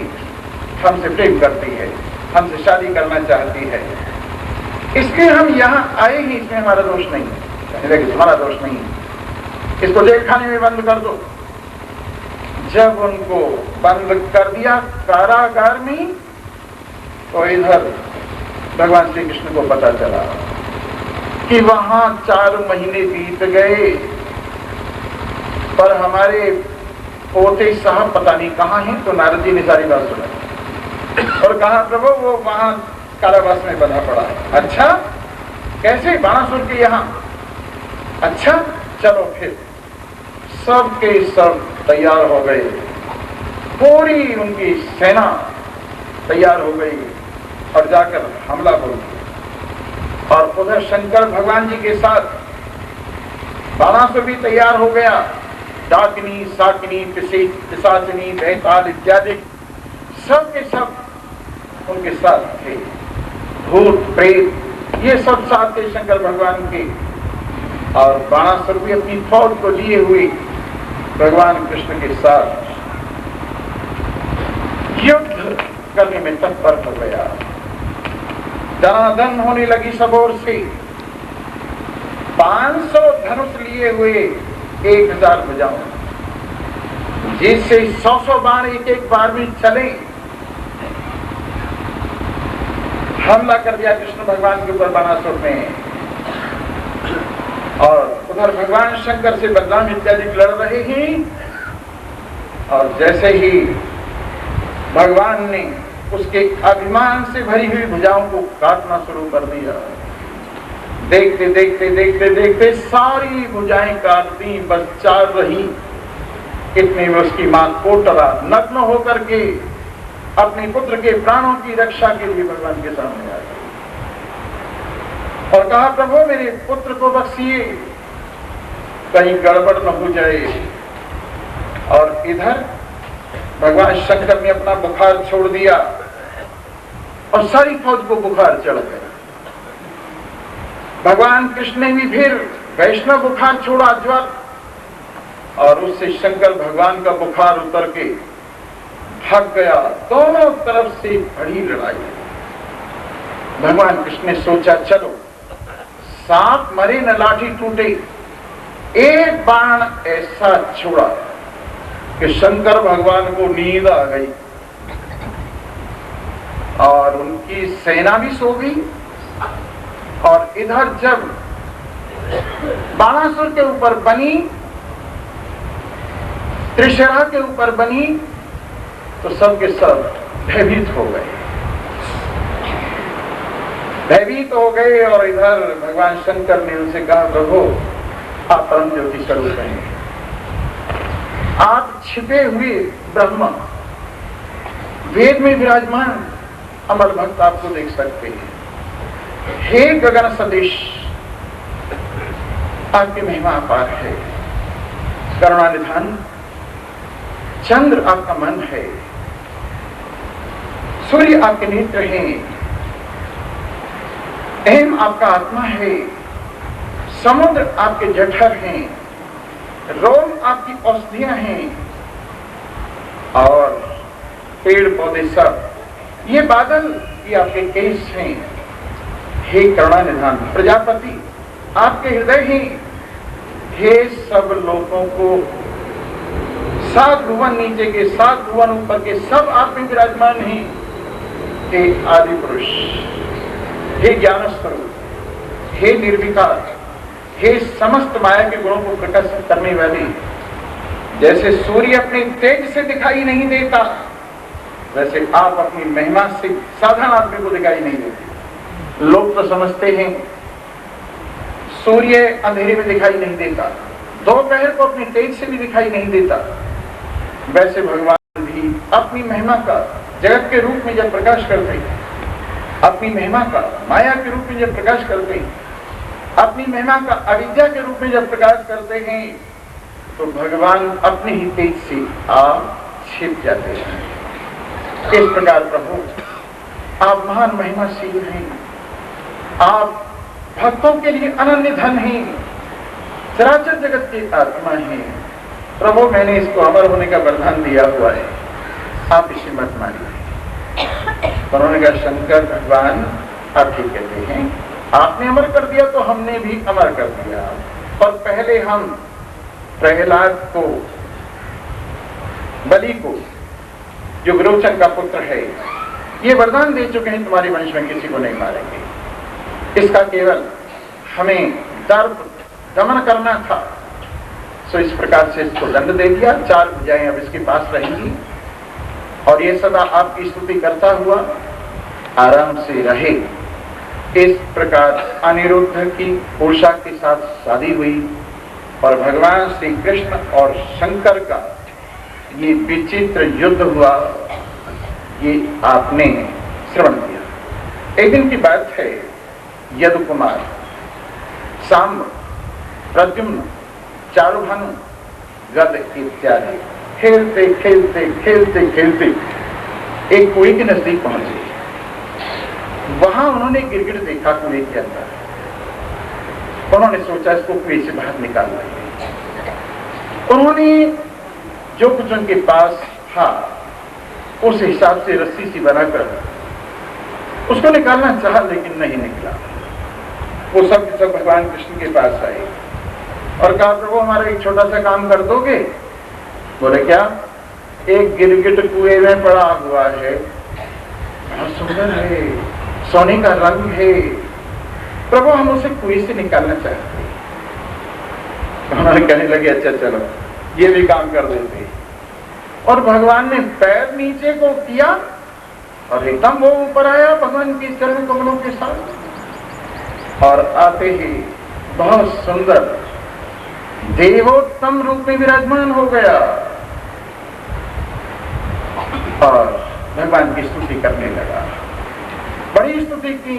हमसे प्रेम करती है, हमसे शादी करना चाहती है, इसलिए हम यहां आए ही, इसमें हमारा दोष नहीं। कहने लगे तुम्हारा दोष नहीं, इसको जेल खाने में बंद कर दो। जब उनको बंद कर दिया कारागार में, तो इधर भगवान श्री कृष्ण को पता चला कि वहां 4 महीने बीत गए, पर हमारे पोते साहब पता नहीं कहां हैं। तो नारद जी ने सारी बात सुना और कहा प्रभु वो वहां कारावास में बंधा पड़ा है। अच्छा कैसे, बाणासुर के यहाँ। अच्छा चलो फिर सब के सब तैयार हो गए, पूरी उनकी सेना तैयार हो गई और जाकर हमला बोल दिया। और उधर शंकर भगवान जी के साथ बाणासुर भी तैयार हो गया। डाकिनी, साकिनी, पिशाचिनी, बैताल इत्यादि सब के सब उनके साथ थे। भूत प्रेत ये सब साथ थे शंकर भगवान के। और बाणासुर भी अपनी फौज को लिए हुए भगवान कृष्ण के साथ युद्ध करने में तत्पर हो गया। दनादन होने लगी सब ओर से। 500 धनुष लिए हुए 1000 भुजाओं, जिससे 100 बाण एक एक बार में चले। हमला कर दिया कृष्ण भगवान के ऊपर बाणासुर ने। और उधर भगवान शंकर से बलराम इत्यादि लड़ रहे हैं। और जैसे ही भगवान ने उसके अभिमान से भरी हुई भुजाओं को काटना शुरू कर दिया, देखते देखते देखते देखते सारी भुजाएं काट दी, बस 4 रही। इतने में उसकी मां कोटरा नग्न होकर के अपने पुत्र के प्राणों की रक्षा के लिए भगवान के सामने आ गई और कहा प्रभु मेरे पुत्र को बख्शिए, कहीं गड़बड़ न हो जाए। और इधर भगवान शंकर ने अपना बुखार छोड़ दिया और सारी फौज को बुखार चढ़ गया। भगवान कृष्ण ने भी फिर वैष्णव बुखार छोड़ा, ज्वर, और उससे शंकर भगवान का बुखार उतर के भाग गया। दोनों तरफ से बड़ी लड़ाई। भगवान कृष्ण ने सोचा चलो सांप मरे न लाठी टूटे, एक बाण ऐसा छोड़ा कि शंकर भगवान को नींद आ गई और उनकी सेना भी सो गई। और इधर जब बाणासुर के ऊपर बनी, त्रिशरा के ऊपर बनी, तो सब के सब भयभीत हो गए, भयभीत हो गए। और इधर भगवान शंकर ने उनसे कहा प्रभु आप परम ज्योति स्वरूप हैं, आप छिपे हुए ब्रह्म, वेद में विराजमान अमर भक्त आपको देख सकते हैं। हे गगन सदिश, आपकी महिमा अपार है, करुणा निधान। चंद्र आपका मन है, सूर्य आपके नेत्र हैं, एम आपका आत्मा है, समुद्र आपके जठर हैं, रोम आपकी औषधियां हैं, और पेड़ पौधे सब, ये बादल ये आपके केश हैं। हे करुणा निधान प्रजापति, आपके हृदय हैं। हे सब लोगों को, 7 भुवन नीचे के 7 भुवन ऊपर के सब आप में विराजमान हैं। हे आदि पुरुष, हे ज्ञान स्वरूप, हे निर्विकार, हे समस्त माया के गुणों को प्रकाशित करने वाले। जैसे सूर्य अपने तेज से दिखाई नहीं देता, वैसे आप अपनी महिमा से साधारण आदमी को दिखाई नहीं देते। लोग तो समझते हैं सूर्य अंधेरे में दिखाई नहीं देता, दोपहर को अपनी तेज से भी दिखाई नहीं देता। वैसे भगवान भी अपनी महिमा का जगत के रूप में जब प्रकाश करते हैं, अपनी महिमा का माया के रूप में जब प्रकाश करते हैं, अपनी महिमा का अविद्या के रूप में जब प्रकाश करते हैं, तो भगवान अपने ही तेज से आप छिप जाते हैं। इस प्रकार प्रभु आप महान महिमाशील हैं, आप भक्तों के लिए अनन्य धन हैं, चराचर जगत की आत्मा हैं। प्रभु मैंने इसको अमर होने का वरदान दिया हुआ है, आप इसे मत मारिए। उन्होंने कहा शंकर भगवान आप ठीक कहते हैं, आपने अमर कर दिया तो हमने भी अमर कर दिया। और पहले हम प्रहलाद को, बलि को, जो विरोचन का पुत्र है, ये वरदान दे चुके हैं तुम्हारे वंश में किसी को नहीं मारेंगे। इसका केवल हमें दर्प दमन करना था, सो इस प्रकार से इसको दंड दे दिया। 4 भुजाएं अब इसके पास रहेंगी और ये सदा आपकी स्तुति करता हुआ आराम से रहे। इस प्रकार अनिरुद्ध की उषा के साथ शादी हुई और भगवान श्री कृष्ण और शंकर का ये विचित्र युद्ध हुआ, ये आपने श्रवण किया। एक दिन की बात है, यदु कुमार, सांब, प्रद्युम्न, चारुभानु, गद इत्यादि खेलते खेलते खेलते खेलते एक कुएं के नजदीक पहुंचे। वहां उन्होंने गिरगिट देखा कुएं के अंदर। उन्होंने सोचा इसको कुएं से बाहर निकाल देंगे। उन्होंने जो कुछ उनके पास था उस हिसाब से रस्सी सी बनाकर उसको निकालना चाहा, लेकिन नहीं निकला। वो सब भगवान कृष्ण के पास आए और कहा प्रभु हमारा एक छोटा सा काम कर दोगे? बोले क्या? एक गिरगिट कुएं में पड़ा हुआ है, बहुत सुंदर है, सोने का रंग है, प्रभु हम उसे कुएं से निकालना चाहते हैं। उन्होंने कहने लगे अच्छा चलो ये भी काम कर देते। और भगवान ने पैर नीचे को किया और एकदम वो ऊपर आया भगवान के चरण कमलों के साथ, और आते ही बहुत सुंदर देवोत्तम रूप में विराजमान हो गया और भगवान की स्तुति करने लगा। बड़ी स्तुति की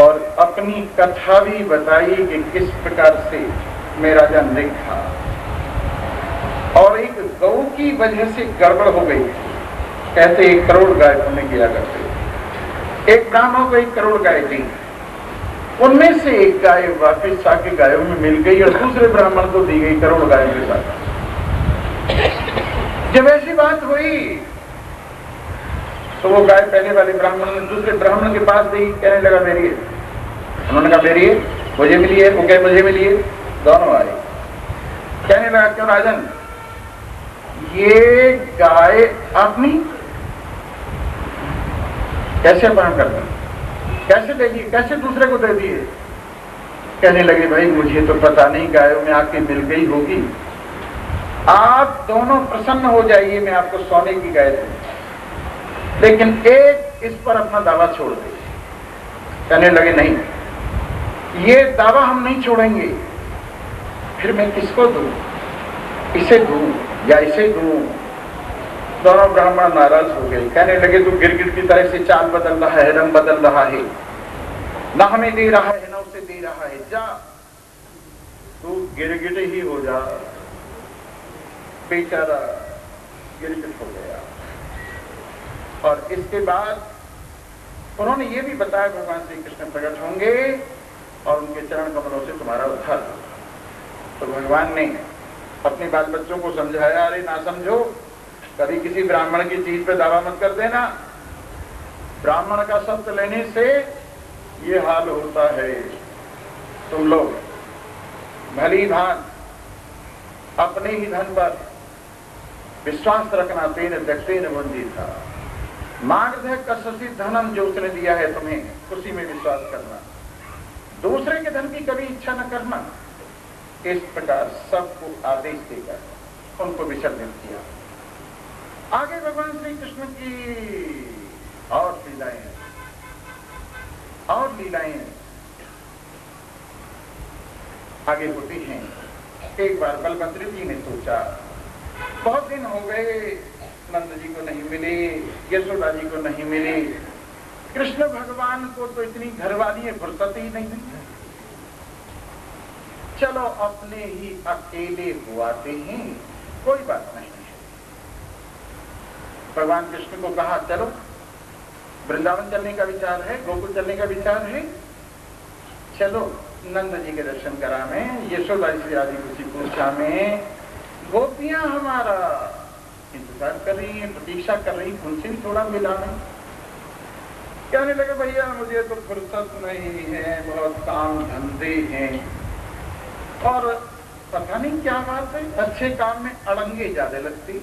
और अपनी कथा भी बताई कि किस प्रकार से मैं राजा नृग था और एक गौ की वजह से गड़बड़ हो गई। कहते 1 करोड़ गाय पुण्य किया करते। एक ब्राह्मण को 1 करोड़ गाय दी, उनमें से एक गाय वापिस आके गायों में मिल गई और दूसरे ब्राह्मण को दी गई करोड़ गायों के साथ। जब ऐसी बात हुई तो वो गाय पहले वाले ब्राह्मण ने दूसरे ब्राह्मण के पास दी, कहने लगा मेरी है। उन्होंने कहा मेरी है, मुझे मिली है। वो कहे मुझे मिली है। दोनों आए। कहने लगा क्यों राजन, ये गाय अपनी कैसे अपहरण कर दी, कैसे दे दी, कैसे दूसरे को दे दिए? कहने लगे भाई मुझे तो पता नहीं, गायों में आके मिल गई होगी। आप दोनों प्रसन्न हो जाइए, मैं आपको सोने की गाय दूं, लेकिन एक इस पर अपना दावा छोड़ दे। कहने लगे नहीं, ये दावा हम नहीं छोड़ेंगे। फिर मैं किसको दूं, इसे दूं या इसे दूं? दोनों ब्राह्मण नाराज हो गए। कहने लगे तू गिरगिट की तरह से चाल बदल रहा है, रंग बदल रहा है, ना हमें दे रहा है ना उसे दे रहा है। जा तू गिरगिट ही हो जा। बेचारा गिरगिट हो गया। और इसके बाद उन्होंने ये भी बताया भगवान श्री कृष्ण प्रकट होंगे और उनके चरण कमलों से तुम्हारा उद्धार। तो भगवान ने अपने बाल बच्चों को समझाया, अरे ना समझो, कभी किसी ब्राह्मण की चीज पे दावा मत कर देना। ब्राह्मण का शब्द लेने से ये हाल होता है। तुम लोग भली भांति अपने ही धन पर विश्वास रखना। तेन व्यक्तेन वंदिता मागधे कससी धनम, जो उसने दिया है तुम्हें उसी में विश्वास करना, दूसरे के धन की कभी इच्छा न करना। इस प्रकार सबको आदेश देकर उनको विसर्जन किया। आगे भगवान श्री कृष्ण की और लीलाएं आगे होती हैं। एक बार बलभद्र जी ने सोचा, बहुत दिन हो गए नंद जी को नहीं मिले, यशोदा जी को नहीं मिले, कृष्ण भगवान को तो इतनी घरवाली फुर्सत ही नहीं मिली, चलो अपने ही अकेले हुआते हैं, कोई बात नहीं है। भगवान कृष्ण को कहा चलो वृंदावन चलने का विचार है, गोकुल चलने का विचार है, चलो नंद जी के दर्शन करा में, यशोदा जी आदि कुछ पूछा में। गोपियां हमारा इंतजार कर रही हैं, प्रतीक्षा कर रही, उनसे भी थोड़ा मिला नहीं। कहने लगे भैया मुझे तो फुर्सत नहीं है, बहुत काम धंधे हैं, और पता नहीं क्या बात है, अच्छे काम में अड़ंगे ज्यादा लगती।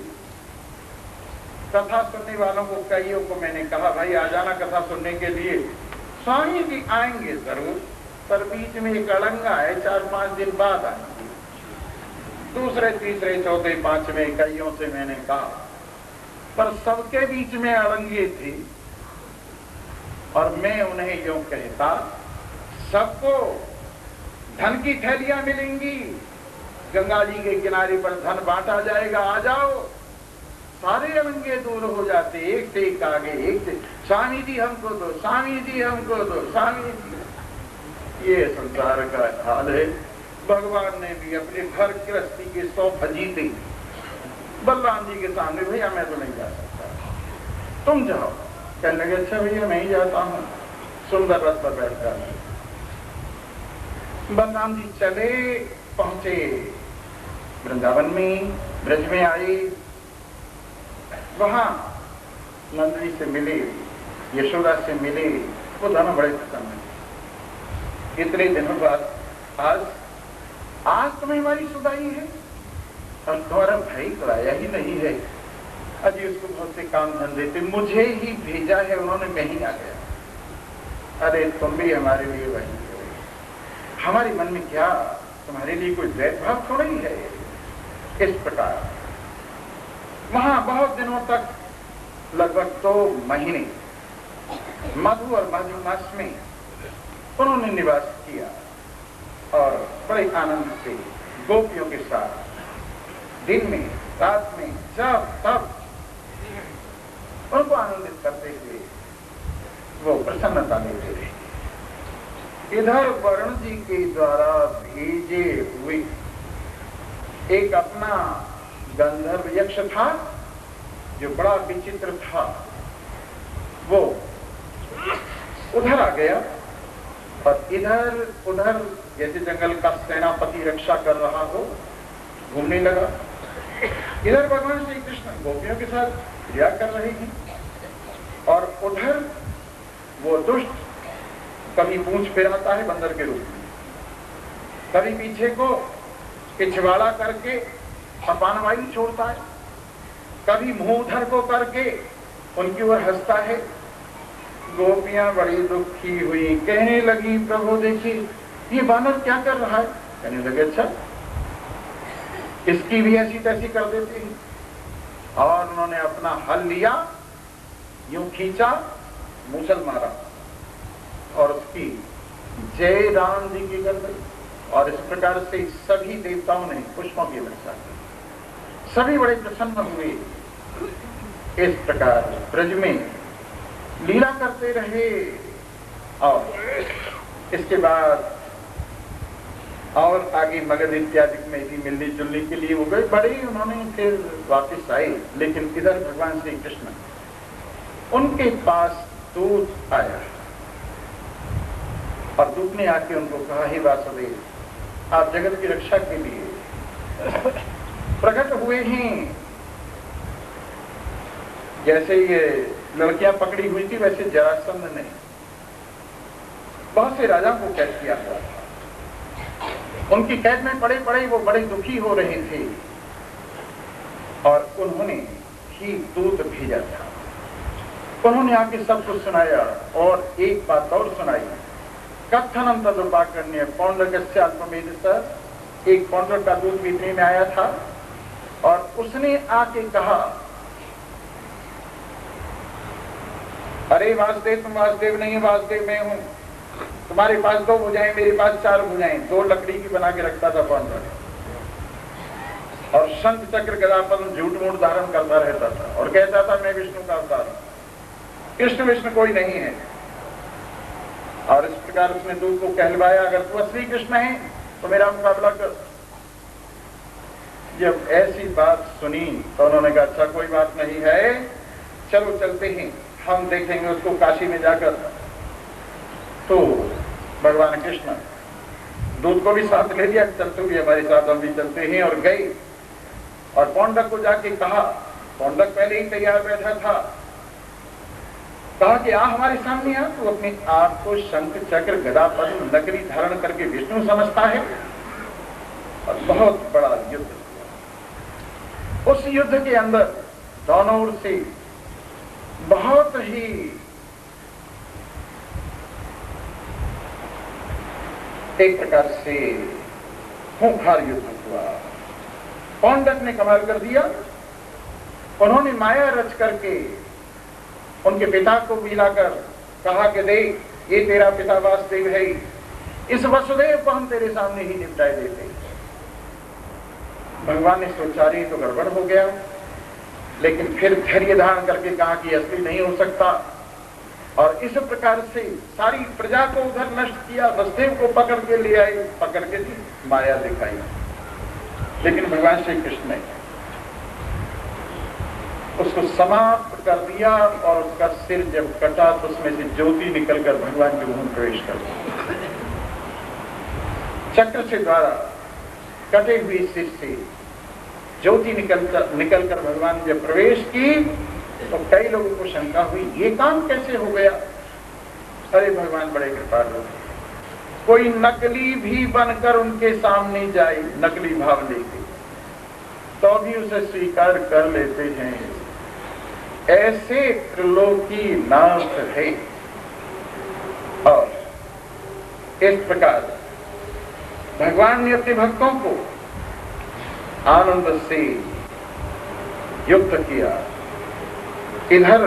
कथा सुनने वालों को कईयों को मैंने कहा भाई आ जाना कथा सुनने के लिए, स्वामी जी आएंगे जरूर, पर बीच में एक अड़ंगा है, 4-5 दिन बाद आएंगे। दूसरे तीसरे चौथे पांचवें कईयों से मैंने कहा, पर सबके बीच में अड़ंगे थे और मैं उन्हें यूं कहता, सबको धन की थैलियां मिलेंगी, गंगा जी के किनारे पर धन बांटा जाएगा, आ जाओ। सारे अड़ंगे दूर हो जाते, एक से एक आगे, एक से स्वामी जी हमको दो, स्वामी जी हमको दो, स्वामी जी। ये संसार का हाल है। भगवान ने भी अपने घर गृहस्थी के 100 फजीते बलराम जी के सामने, भैया मैं तो नहीं जा सकता, तुम जाओ। कहने लगे अच्छा भैया मैं ही जाता हूँ। सुंदर रथ पर बैठकर बलराम जी चले, पहुंचे वृंदावन में, ब्रज में आए, वहां नंद जी से मिले, यशोदा से मिले, वो दोनों बड़े प्रसन्न हैं। इतने दिनों बाद आज तुम्हें हमारी सुधाई है और तुम्हारा भाई तो आया ही नहीं है। अजी उसको बहुत से काम धंधे थे, मुझे ही भेजा है, उन्होंने कहीं आ गया। अरे तुम भी हमारे लिए वही हो, हमारे मन में क्या तुम्हारे लिए कोई द्वैत भाव थोड़ा ही है। इस प्रकार वहां बहुत दिनों तक, लगभग 2 महीने मधु और मधुमास में उन्होंने निवास किया और बड़े आनंद से गोपियों के साथ दिन में रात में जब तब उनको आनंदित करते हुए वो प्रसन्नता लेते रहे। इधर वरुण जी के द्वारा भेजे हुए एक अपना गंधर्व यक्ष था जो बड़ा विचित्र था, वो उधर आ गया और इधर उधर जैसे जंगल का सेनापति रक्षा कर रहा हो घूमने लगा। इधर भगवान श्री कृष्ण गोपियों के साथ क्रिया कर रहे हैं और उधर वो दुष्ट कभी पूंछ फिराता है बंदर के रूप में, कभी पीछे को पिछवाड़ा करके अपानवायु छोड़ता है, कभी मुंह उधर को करके उनकी ओर हंसता है। गोपियां बड़ी दुखी हुई, कहने लगी प्रभु देखिए ये बानर क्या कर रहा है। कहने लगे अच्छा इसकी भी ऐसी तैसी कर देते हैं। और उन्होंने अपना हल लिया, यूं खींचा, मूसल मारा और उसकी जय राम जी की कर दी। और इस प्रकार से सभी देवताओं ने पुष्पों की वर्षा की, सभी बड़े प्रसन्न हुए। इस प्रकार ब्रज में लीला करते रहे। और इसके बाद और आगे मगध इत्यादि में भी मिलने जुलने के लिए वो गए, बड़े उन्होंने फिर वापस आए। लेकिन इधर भगवान श्री कृष्ण उनके पास दूत आया और दूत ने आके उनको कहा, हे वासुदेव आप जगत की रक्षा के लिए प्रकट हुए हैं। जैसे ये लड़कियां पकड़ी हुई थी वैसे जरासंध ने बहुत से राजाओं को कैद किया हुआ था। उनकी कैद में पड़े पड़े वो बड़े दुखी हो रहे थे और उन्होंने ही दूत भेजा था। उन्होंने आके सब कुछ सुनाया और एक बात और सुनाई, कथनम तदुपाकर्ण्य पौंड्रकस्य अल्पमेधस। एक पौंड्रक का दूत बीतने में आया था और उसने आके कहा, अरे वासुदेव तुम वासुदेव नहीं है, वासुदेव मैं हूं। तुम्हारे पास 2 भुजाएं, मेरे पास 4 भुजाएं। 2 लकड़ी की बना के रखता था पौंड्रक और शंख चक्र गदापद्म झूठ मूठ धारण करता रहता था और कहता था मैं विष्णु का अवतार हूं, कृष्ण विष्णु कोई नहीं है। और इस प्रकार उसने दूत को कहलवाया, अगर तू असली कृष्ण है तो मेरा मुकाबला कर। जब ऐसी बात सुनी तो उन्होंने कहा अच्छा कोई बात नहीं है, चलो चलते हैं, हम देखेंगे उसको काशी में जाकर। तो भगवान कृष्ण दूत को भी साथ ले लिया, चल तू भी हमारे साथ, हम भी चलते हैं। और गए और पौंडक को जाके कहा, पौंडक पहले ही तैयार बैठा था, कहा कि आ हमारे सामने आ। तू अपने आप को शंख चक्र गदा पद्म नगरी धारण करके विष्णु समझता है। और बहुत बड़ा युद्ध, उस युद्ध के अंदर दोनों ओर से बहुत ही एक प्रकार से खूंखार युद्ध हुआ। पौंडक ने कमाल कर दिया, उन्होंने माया रच करके उनके पिता को मिलाकर कहा कि देख ये तेरा पिता वासुदेव है, इस वसुदेव को हम तेरे सामने ही निपटाए देते। भगवान ने सोचा रही तो गड़बड़ हो गया, लेकिन फिर धैर्य धारण करके कहा कि असली नहीं हो सकता। और इस प्रकार से सारी प्रजा को उधर नष्ट किया, वसुदेव को पकड़ के ले आए, पकड़ के माया दिखाई। लेकिन भगवान श्री कृष्ण ने उसको समाप्त कर दिया और उसका सिर जब कटा तो उसमें से ज्योति निकलकर भगवान के मुंह में प्रवेश कर गई। चक्र से द्वारा कटे हुए सिर से ज्योति निकलकर भगवान ने जब प्रवेश की तो कई लोगों को शंका हुई ये काम कैसे हो गया। अरे भगवान बड़े कृपालु, कोई नकली भी बनकर उनके सामने जाए, नकली भाव लेके, तो भी उसे स्वीकार कर लेते हैं। ऐसे त्रिलोकी नाथ है। और इस प्रकार भगवान ने अपने भक्तों को आनंद से युक्त किया। इधर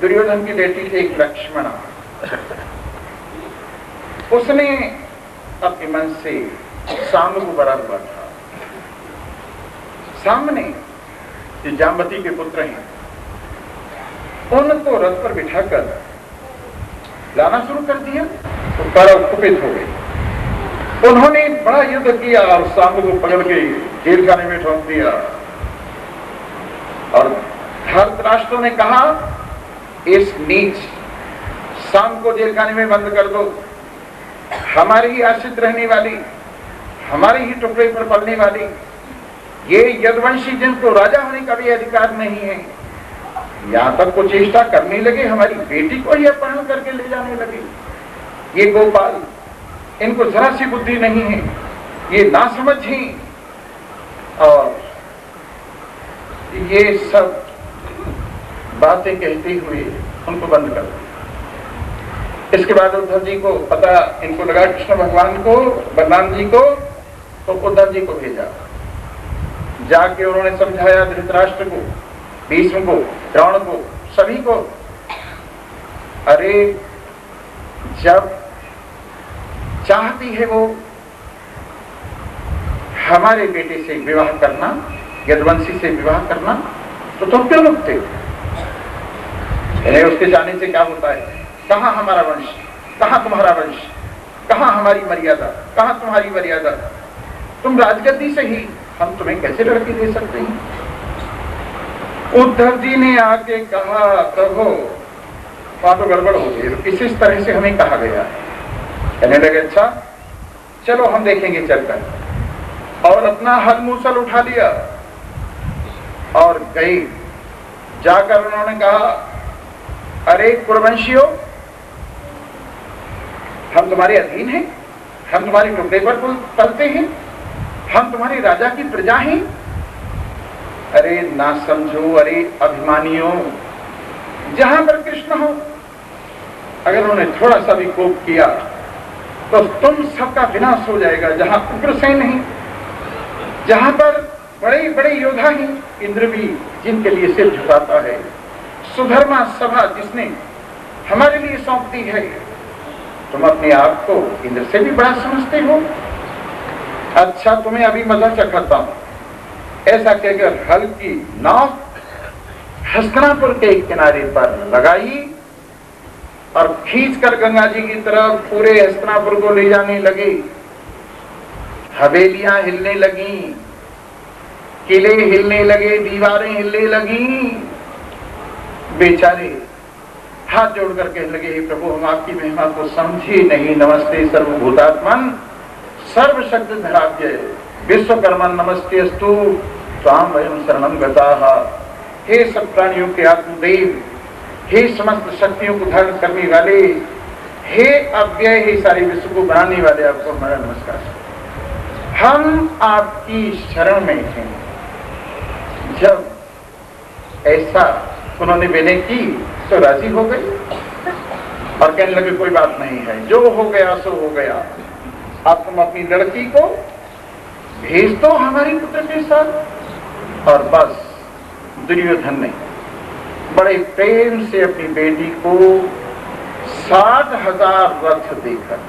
दुर्योधन की बेटी थी एक लक्ष्मणा, उसने अपने मन से सांब को बड़ा हुआ था। सामने जो जाम्बती के पुत्र हैं उनको रथ पर बिठाकर लाना शुरू कर दिया तो कौरव कुपित हो गए। उन्होंने बड़ा युद्ध किया और सांब को पकड़ के जेल खाने में ठोक दिया। और धृतराष्ट्र ने कहा इस नीच सांब को जेल खाने में बंद कर दो, हमारी ही आश्रित रहने वाली, हमारे ही टुकड़े पर पलने वाली, ये यदुवंशी जिनको राजा होने का भी अधिकार नहीं है, यहां तक को चेष्टा करने लगे हमारी बेटी को ही अपहरण करके ले जाने लगे। ये गोपाल, इनको जरा सी बुद्धि नहीं है, ये नासमझ हैं और ये सब बातें कहते हुए उनको बंद कर दिया। इसके बाद उद्धव जी को पता इनको लगा कृष्ण भगवान को, बलराम जी को, तो उद्धव जी को भेजा। जाके उन्होंने समझाया धृतराष्ट्र को, भीष्म को, द्रोण को, सभी को, अरे जब चाहती है वो हमारे बेटे से विवाह करना, यदुवंशी से विवाह करना, तो तुम क्यों रुकते? उसके जाने से क्या होता है? कहां हमारा वंश, कहां तुम्हारा वंश, कहां हमारी मर्यादा, कहां तुम्हारी मर्यादा? तुम राजगद्दी से ही हम तुम्हें कैसे लड़की दे सकते हैं? उद्धव जी ने आके कहा, प्रभु वहां तो गड़बड़ हो गई, इस तरह से हमें कहा गया है। कहने लगे अच्छा चलो हम देखेंगे चलकर, और अपना हल मूसल उठा लिया और गए। जाकर उन्होंने कहा, अरे कुरवंशियों, हम तुम्हारे अधीन हैं, हम तुम्हारे टुकड़े पर पलते हैं, हम तुम्हारे राजा की प्रजा हैं। अरे ना समझो, अरे अभिमानियों, जहां पर कृष्ण हो, अगर उन्होंने थोड़ा सा भी कोप किया तो तुम सबका विनाश हो जाएगा। जहां उग्रसेन नहीं, जहां पर बड़े बड़े योद्धा हैं, इंद्र भी जिनके लिए सिर झुकाता है, सुधर्मा सभा जिसने हमारे लिए सौंप दी है, तुम अपने आप को इंद्र से भी बड़ा समझते हो। अच्छा तुम्हें अभी मजा चखाता हूं। ऐसा कहकर हल्की नाव हस्तिनापुर के किनारे पर लगाई और खींचकर गंगा जी की तरफ पूरे हस्तिनापुर को ले जाने लगे। हवेलियां हिलने लगी, किले हिलने लगे, दीवारें हिलने लगी। बेचारे हाथ जोड़कर कहने लगे, हे प्रभु, हम आपकी महिमा को समझे नहीं। नमस्ते सर्वभूतात्मन सर्वशक्ति धराभ्य विश्वकर्मन नमस्तेस्तु त्वां वयं शरणं गताः। हे सब प्राणियों के आत्मदेव, हे समस्त शक्तियों को धारण करने वाले, हे अव्यय, हे सारे विश्व को बनाने वाले, आपको हमारा नमस्कार। हम आपकी शरण में हैं। जब ऐसा उन्होंने विनय की तो राजी हो गई और कहने लगे, कोई बात नहीं है, जो हो गया सो हो गया। आप तुम अपनी लड़की को भेज दो हमारी पुत्र के साथ। और बस दुर्योधन ने बड़े प्रेम से अपनी बेटी को 60,000 रथ देकर,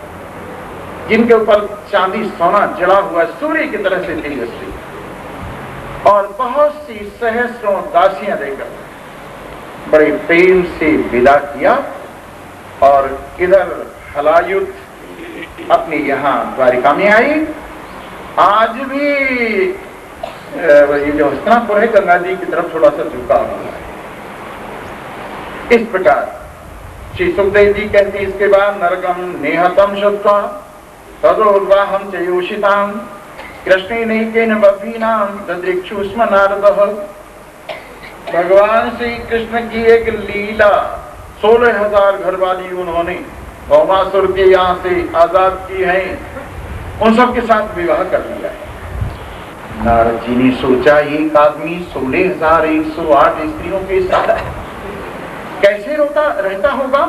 जिनके ऊपर चांदी सोना जड़ा हुआ सूर्य की तरह से तेजस्वी, और बहुत सी सहस्रों दासियां देकर बड़े प्रेम से विदा किया। और इधर हलायुध अपने यहाँ द्वारिका में आई। आज भी ये जो हस्तिनापुर है गंगा जी की तरफ थोड़ा सा झुका हुआ है। इस प्रकार श्री सुखदेव जी कहते हैं, इसके बाद नरकम नेहतम श्रुत्वा तदोर्वाहं च योषितां कृष्णेनैकेन बभीनां ददृक्षु स्म नारदः। भगवान श्री कृष्ण की एक लीला, 16,000 घरवाली उन्होंने भौमासुर के यहाँ से आजाद की है, उन सब के साथ विवाह कर लिया है। नारद जी ने सोचा, एक आदमी 16,108 स्त्रियों के साथ कैसे रहता होगा?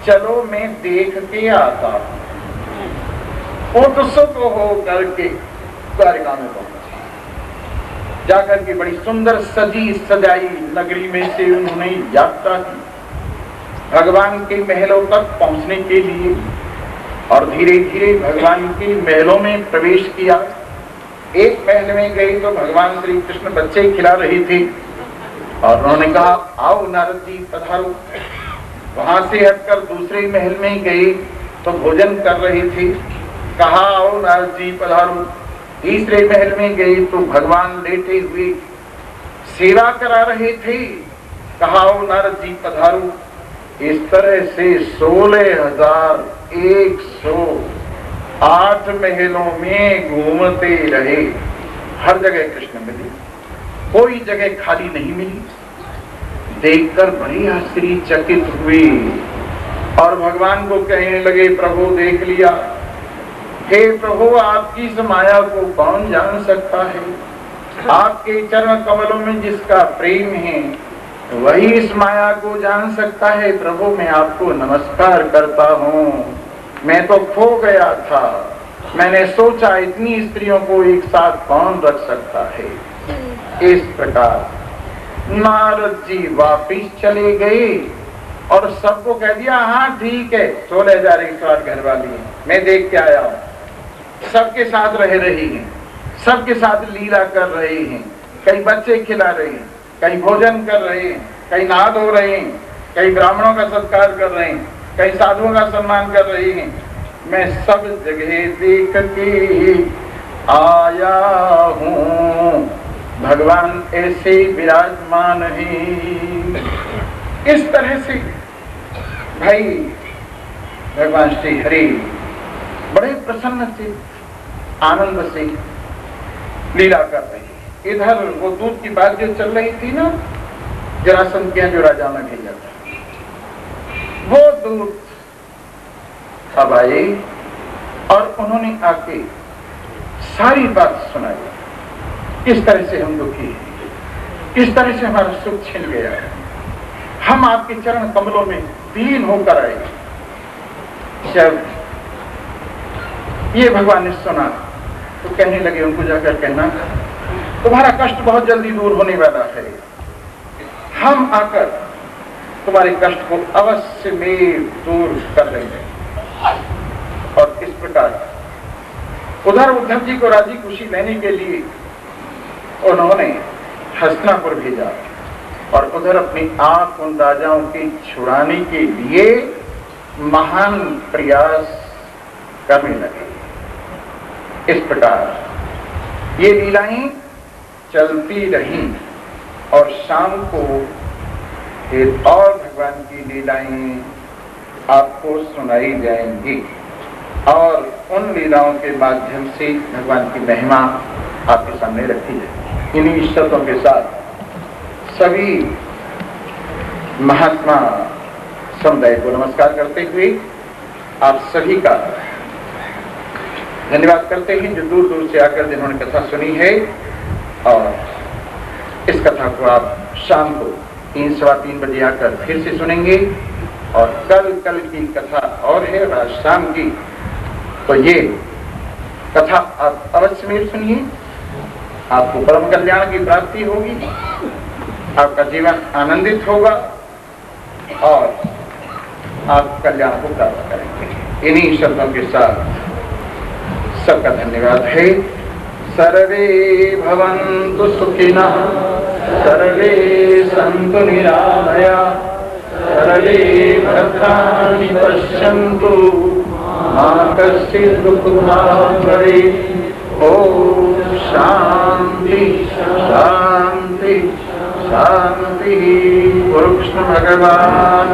चलो मैं देख के आता हूं। उत्सुक हो करके द्वारिका में पहुंचे। जाकर के बड़ी सुंदर सजी सजाई नगरी में से उन्होंने यात्रा की भगवान के महलों तक पहुंचने के लिए, और धीरे धीरे भगवान के महलों में प्रवेश किया। एक महल में गई तो भगवान श्री कृष्ण बच्चे खिला रहे थे और उन्होंने कहा, आओ नारद जी पधारो। वहां से हटकर दूसरे महल में गए तो भोजन कर रहे थे, कहा आओ नारद जी पधारो। तीसरे महल में गए तो भगवान लेटे हुए सेवा करा रहे थे, कहा आओ नारद जी पधारो। इस तरह से 16,108 महलों में घूमते रहे। हर जगह कृष्ण मिले, कोई जगह खाली नहीं मिली। देखकर बड़ी आश्चर्यचकित हुई और भगवान को कहने लगे, प्रभु देख लिया, हे प्रभु आपकी इस माया को कौन जान सकता है? आपके चरण कमलों में जिसका प्रेम है वही इस माया को जान सकता है। प्रभु मैं आपको नमस्कार करता हूँ। मैं तो खो गया था, मैंने सोचा इतनी स्त्रियों को एक साथ कौन रख सकता है। इस प्रकार नारद जी वापिस चले गए और सबको कह दिया, हाँ ठीक है, 16,108 घर वाली है, मैं देख के आया हूँ। सबके साथ रह रही हैं, सबके साथ लीला कर रहे हैं, कई बच्चे खिला रहे हैं, कई भोजन कर रहे हैं, कई नहा धो रहे हैं, कई ब्राह्मणों का सत्कार कर रहे हैं, कई साधुओं का सम्मान कर रहे हैं। मैं सब जगह देख के आया हूँ, भगवान ऐसे विराजमान हैं। इस तरह से भाई भगवान श्री हरि बड़े प्रसन्न से आनंद से लीला कर रहे हैं। इधर वो दूध की बात जो चल रही थी ना, जरासंध के जो राजा ने भेजा था, वो दूध अब आए और उन्होंने आके सारी बात सुनाई। किस तरह से हम दुखी हैं, किस तरह से हमारा सुख छिन गया है, हम आपके चरण कमलों में दीन होकर आए। जब ये भगवान ने सुना तो कहने लगे, उनको जाकर कहना, तुम्हारा कष्ट बहुत जल्दी दूर होने वाला है, हम आकर तुम्हारे कष्ट को अवश्य में दूर कर देंगे। और इस प्रकार उधर उद्धव जी को राजी खुशी लेने के लिए उन्होंने हस्तिनापुर भेजा और उधर अपनी आंख उन राजाओं की छुड़ाने के लिए महान प्रयास करने लगे। इस प्रकार ये लीलाएं चलती रहीं और शाम को फिर और भगवान की लीलाएं आपको सुनाई जाएंगी और उन लीलाओं के माध्यम से भगवान की महिमा आपके सामने रखी जाएगी। इन्हीं शब्दों के साथ सभी महात्मा समुदाय को नमस्कार करते हुए आप सभी का धन्यवाद करते हैं, जो दूर दूर से आकर जिन्होंने कथा सुनी है। और इस कथा को आप शाम को 3-3:15 बजे आकर फिर से सुनेंगे। और कल की कथा और है आज शाम की, तो ये कथा आप अवश्य में सुनिए, आपको परम कल्याण की प्राप्ति होगी, आपका जीवन आनंदित होगा और आप कल्याण को प्राप्त करेंगे। इन्हीं शब्दों के साथ सबका धन्यवाद है। सर्वे भवन्तु सुखिनः, सर्वे सन्तु निरामया, सर्वे भद्राणि पश्यन्तु, मा कश्चित् दुःखभाग् भवेत्। ओम शांति शांति शांति। कृष्ण भगवान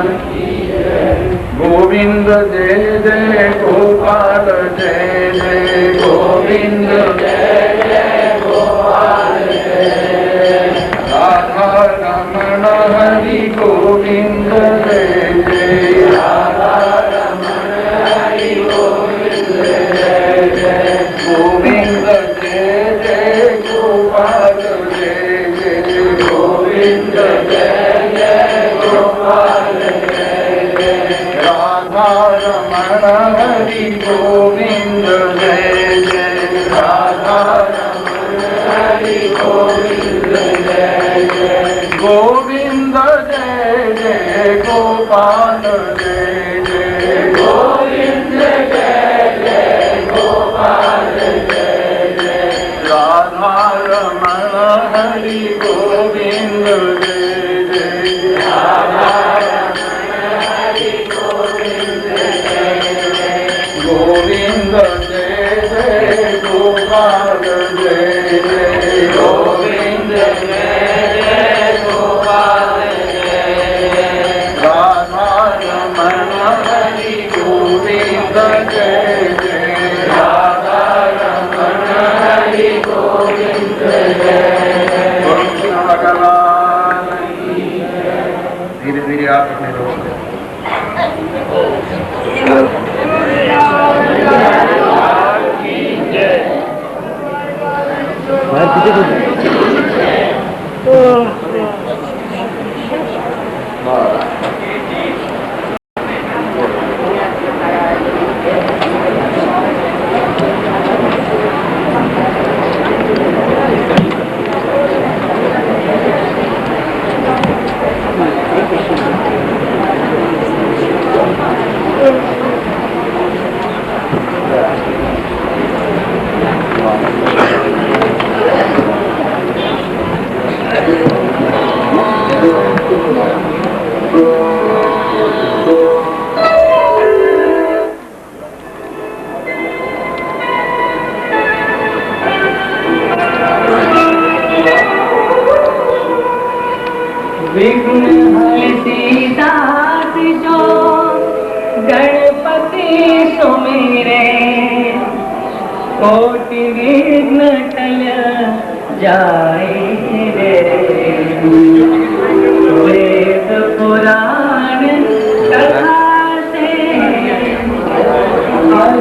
गोविंद जय जय गोपाल जय जय गोविंद जय जय गोपाल जय राधा रमण हरि गोविंद जय जय राधा रमण हरि गोविंद जय जय गोविंद जय जय गोपाल जय जय गोविंद जय जय गोपाल जय जय राधा रमण हरि गोविंद जय जय राधा रमण हरि गोविंद जय जय गोविंद जय जय गोपाल जय जय गोविंद जय जय गोपाल जय जय राधा रमण हरि गोविंद जय जय राधा रमण हरि गोविंद जय जय गोविंद जय जय गोपाल जय जय गोविंद जय जय गोपाल जय जय राधा रमण कोटि विघ्न टल जाए रे। वेद पुराण कथा से मन